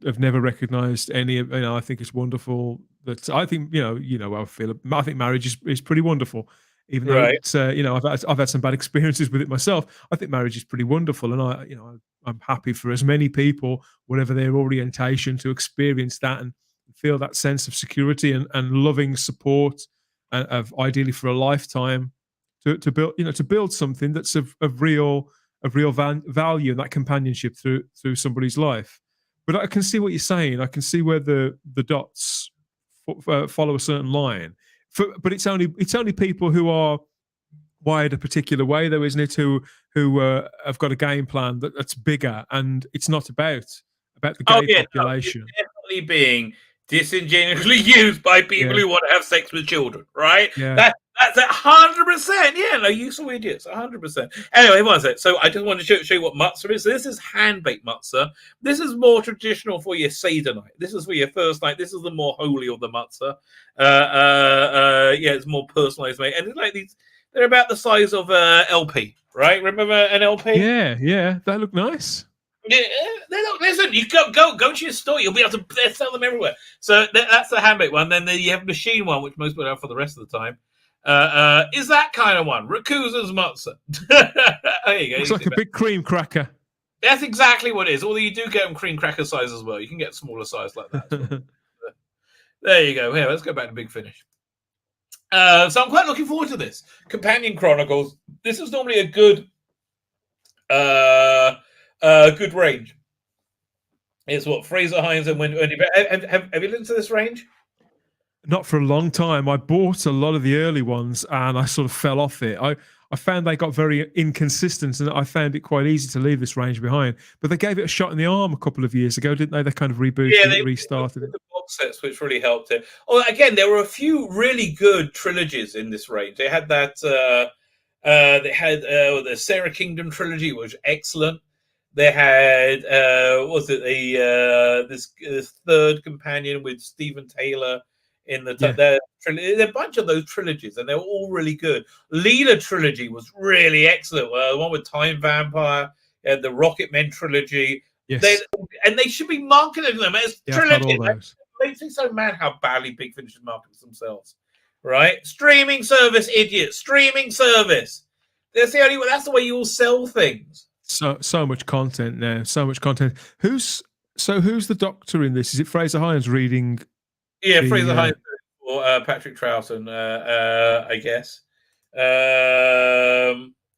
have never recognised any of. You know, I think it's wonderful that I think how I feel. I think marriage is pretty wonderful. Even though it's, you know, I've had some bad experiences with it myself, I think marriage is pretty wonderful, and I'm happy for as many people, whatever their orientation, to experience that and feel that sense of security and loving support, of ideally for a lifetime, to build something that's of real value, and that companionship through somebody's life. But I can see what you're saying. I can see where the dots follow a certain line. But it's only people who are wired a particular way, though, isn't it? Who have got a game plan that's bigger, and it's not about the gay population. No, it's definitely being disingenuously used by people who want to have sex with children, right? Yeah. That's 100%. Yeah, no, you saw idiots, 100%. Anyway, one sec. So I just wanted to show you what matzah is. So this is hand-baked matzah. This is more traditional for your Seder night. This is for your first night. This is the more holy of the matzah. It's more personalized, mate. And it's like these, they're about the size of LP, right? Remember an LP? Yeah, that look nice. Yeah, listen, you go to your store. You'll be able to sell them everywhere. So that's the hand-baked one. Then you have machine one, which most people have for the rest of the time. Is that kind of one? Rakuza's matzah. There you go. It's like a big cream cracker. That's exactly what it is. Although you do get them cream cracker size as well. You can get smaller size like that as well. There you go. Here, let's go back to Big Finish. So I'm quite looking forward to this. Companion Chronicles. This is normally a good range. It's what Fraser Hines and Wendy. Have you listened to this range? Not for a long time. I bought a lot of the early ones and I sort of fell off it. I found they got very inconsistent, and I found it quite easy to leave this range behind. But they gave it a shot in the arm a couple of years ago, didn't they? They kind of rebooted it, restarted it. box sets, which really helped it. Oh, again, there were a few really good trilogies in this range. They had that. The Sarah Kingdom trilogy, which was excellent. They had this third companion with Stephen Taylor in the a bunch of those trilogies, and they were all really good. Leader trilogy was really excellent. The one with Time Vampire, the Rocket Men trilogy. Yes. They should be marketing them as trilogy. It makes me so mad how badly Big Finish markets themselves. Right? Streaming service, idiots. Streaming service. That's the way you all sell things. So much content now. So much content. Who's the Doctor in this? Is it Fraser Hines reading? Yeah, Fraser Hines or Patrick Troughton, I guess. But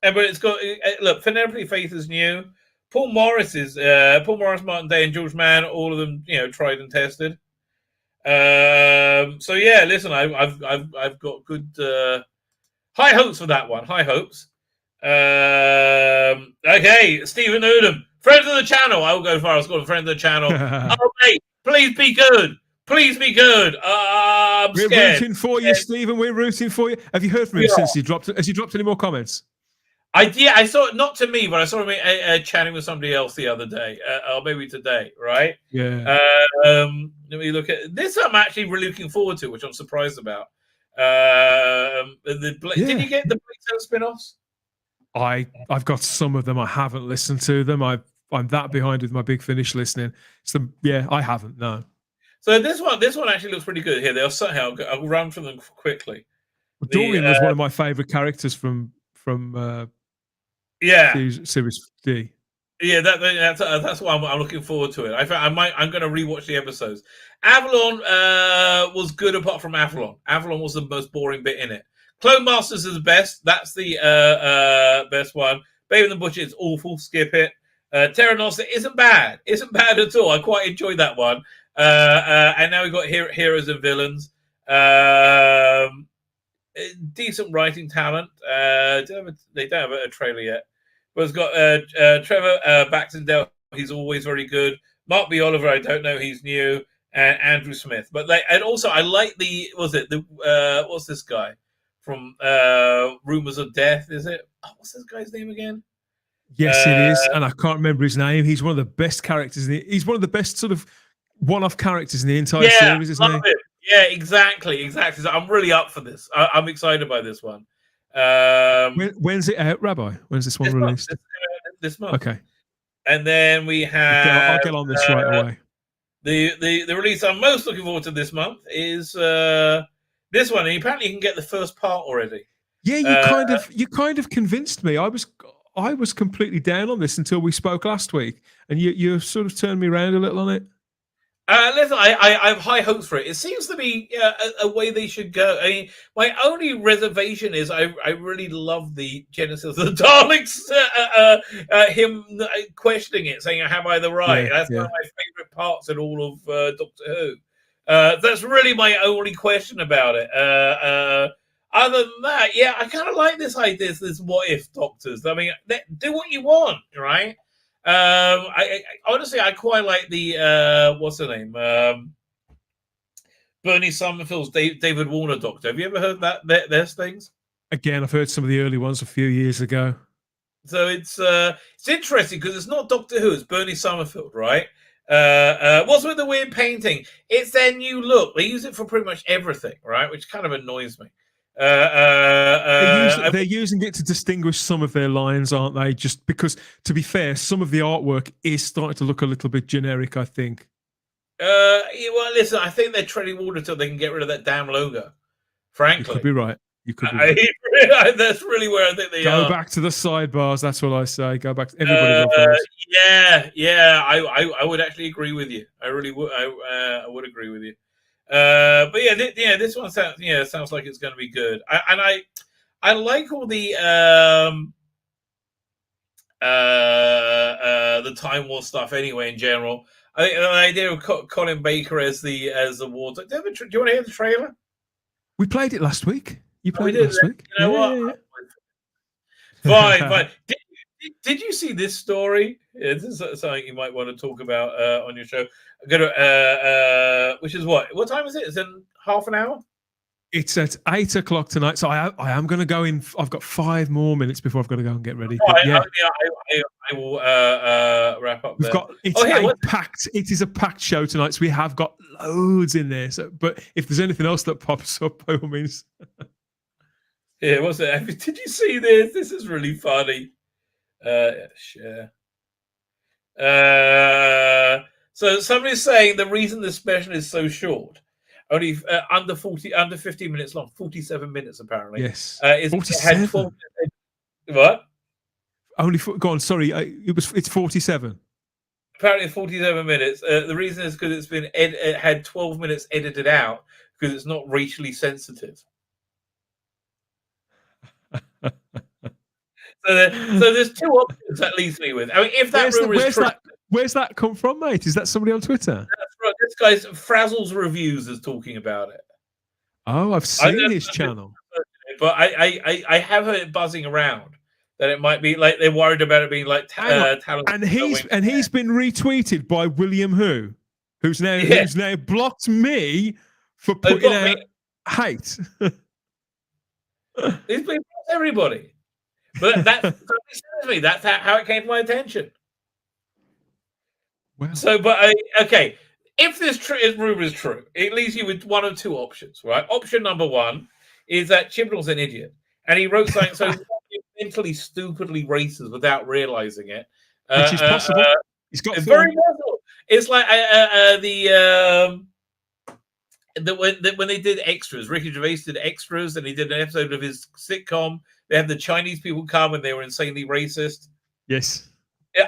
it's got look. Penelope Faith is new. Paul Morris, Martin Day, and George Mann. All of them, tried and tested. So yeah, listen, I've got good high hopes for that one. High hopes. Okay, Stephen Udom, friend of the channel. I will go far as calling friend of the channel. Oh, mate, please be good. Please be good. I'm scared. We're rooting for you, Stephen. We're rooting for you. Have you heard from him since he dropped? Has he dropped any more comments? I saw it, not to me, but I saw him chatting with somebody else the other day, or maybe today, right? Yeah. Let me look at this. I'm actually really looking forward to, which I'm surprised about. Did you get the Blake Taylor spin-offs? I've got some of them. I haven't listened to them. I'm that behind with my Big Finish listening. I haven't. No. So this one actually looks pretty good here. They'll somehow I'll run through them quickly. Dorian was one of my favorite characters from Series D. Yeah, that's why I'm looking forward to it. I'm going to rewatch the episodes. Avalon was good apart from Avalon. Avalon was the most boring bit in it. Clone Masters is the best. That's the best one. Babe and the Butcher is awful. Skip it. Terra Nostra isn't bad. Isn't bad at all. I quite enjoyed that one. And now we've got Heroes and Villains. Decent writing talent. They don't have a trailer yet. But it's got Trevor Baxendale. He's always very good. Mark B. Oliver, I don't know. He's new. And Andrew Smith. And also I like what's this guy from Rumors of Death? Is it? Oh, what's this guy's name again? Yes, it is. And I can't remember his name. He's one of the best characters. He's one of the best sort of one-off characters in the entire series, isn't he? It. Yeah, exactly. So I'm really up for this. I'm excited by this one. When's it out, Rabbi? When's this one released? This month. Okay. And then we have... I'll get on this right away. The release I'm most looking forward to this month is this one. And apparently you can get the first part already. Yeah, you kind of convinced me. I was completely down on this until we spoke last week. And you sort of turned me around a little on it. Listen, I have high hopes for it. It seems to be a way they should go. I mean, my only reservation is I really love the Genesis of the Daleks. Him questioning it, saying, "Have I the right?" That's one of my favorite parts in all of Doctor Who. That's really my only question about it. Other than that, I kind of like this idea. This what if Doctors. I mean, do what you want, right? I honestly, I quite like the what's her name, Bernie Summerfield's David Warner Doctor. Have you ever heard there's things? Again, I've heard some of the early ones a few years ago. So it's interesting because it's not Doctor Who, it's Bernie Summerfield, right? What's with the weird painting? It's their new look. They use it for pretty much everything, right? Which kind of annoys me. They're using it to distinguish some of their lines, aren't they? Just because, to be fair, some of the artwork is starting to look a little bit generic, I think. Well, listen, I think they're treading water till they can get rid of that damn logo. Frankly, you could be right. You could be right. That's really where I think they are. Go back to the sidebars. That's what I say. Go back to everybody. I would actually agree with you. I really would. I would agree with you. But this one sounds like it's going to be good. I like all the Time War stuff anyway. In general, I think the idea of Colin Baker as the water. Do you want to hear the trailer? We played it last week. You played it last week. You know what? Fine. Did you see this story? Yeah, this is something you might want to talk about on your show. I'm gonna, which is what time is it? It's in half an hour. It's at 8 o'clock tonight, so I am going to go in. I've got 5 more minutes before I've got to go and get ready. Oh, yeah, I will wrap up. We've there. got packed. It is a packed show tonight, so we have got loads in there. So, but if there's anything else that pops up, by all means. Yeah, what's it? Did you see this? This is really funny. Share. So somebody's saying the reason this special is so short, only under 15 minutes long, 47 minutes apparently. Yes, is 47. Had 12, what? Only go on. Sorry, it's 47. Apparently 47 minutes. The reason is because it's been it had 12 minutes edited out because it's not racially sensitive. So there's 2 options that leaves me with. I mean, if that rumor is true, where's that come from, mate? Is that somebody on Twitter? That's right. This guy's Frazzles Reviews is talking about it. Oh, I've seen his channel, but I have heard it buzzing around that it might be like they're worried about it being like talent. And he's been retweeted by William who's now blocked me for putting out hate. He's been everybody. But that's how it came to my attention. Wow. So, but okay, if this rumor is true, it leaves you with one of 2 options, right? Option number 1 is that Chibnall's an idiot, and he wrote something so mentally, stupidly racist without realizing it, which is possible. He's got very possible. It's like when they did extras, Ricky Gervais did extras, and he did an episode of his sitcom. They had the Chinese people come, and they were insanely racist. Yes,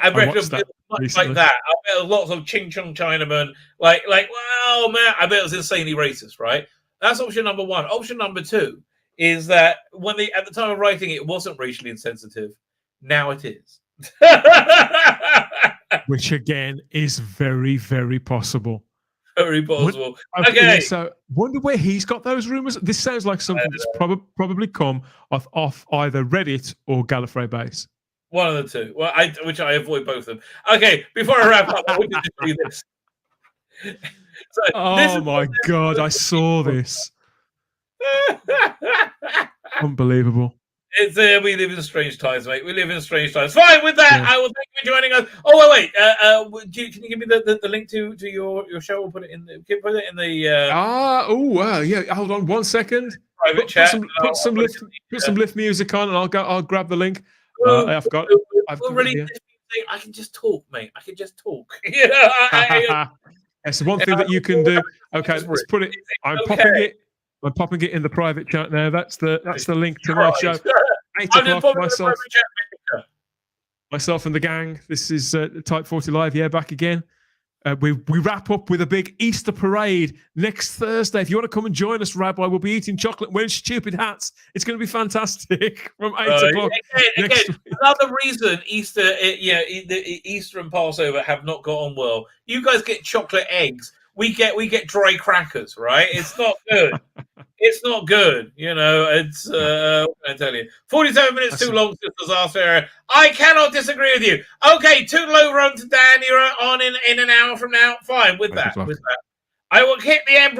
I bet it was much like that. I bet lots of Ching Chong Chinamen, like, wow, man. I bet it was insanely racist, right? That's option number 1. Option number 2 is that when at the time of writing, it wasn't racially insensitive. Now it is. Which again is very, very possible. Very possible. Okay, okay. So wonder where he's got those rumors. This sounds like something that's probably come off either Reddit or Gallifrey base. One of the 2. Well, which I avoid both of them. Okay, before I wrap up, I want you to do this. So, my God, I saw this. Unbelievable. It's we live in strange times, mate. We live in strange times. Fine, with that, I will thank you for joining us. Oh, wait. Can you give me the link to your show? We'll put it in the yeah. Hold on 1 second. Private chat. Put some lift music on, and I'll grab the link. I've got it. I can just talk, mate. I can just talk. That's one thing that you can do. Okay, let's put it. I'm popping it in the private chat now. That's the link to my show. 8 o'clock. Myself and the gang. This is Type 40 Live. Yeah, back again. We wrap up with a big Easter parade next Thursday. If you want to come and join us, Rabbi, we'll be eating chocolate, wearing stupid hats. It's going to be fantastic from 8 o'clock. Again, another reason Easter and Passover have not got on well. You guys get chocolate eggs. We get dry crackers, right? It's not good. It's not good. It's what can I tell you? 47 minutes too long since disaster. I cannot disagree with you. Okay, too low run to Dan. You're on in an hour from now. Fine with that. I will hit the end.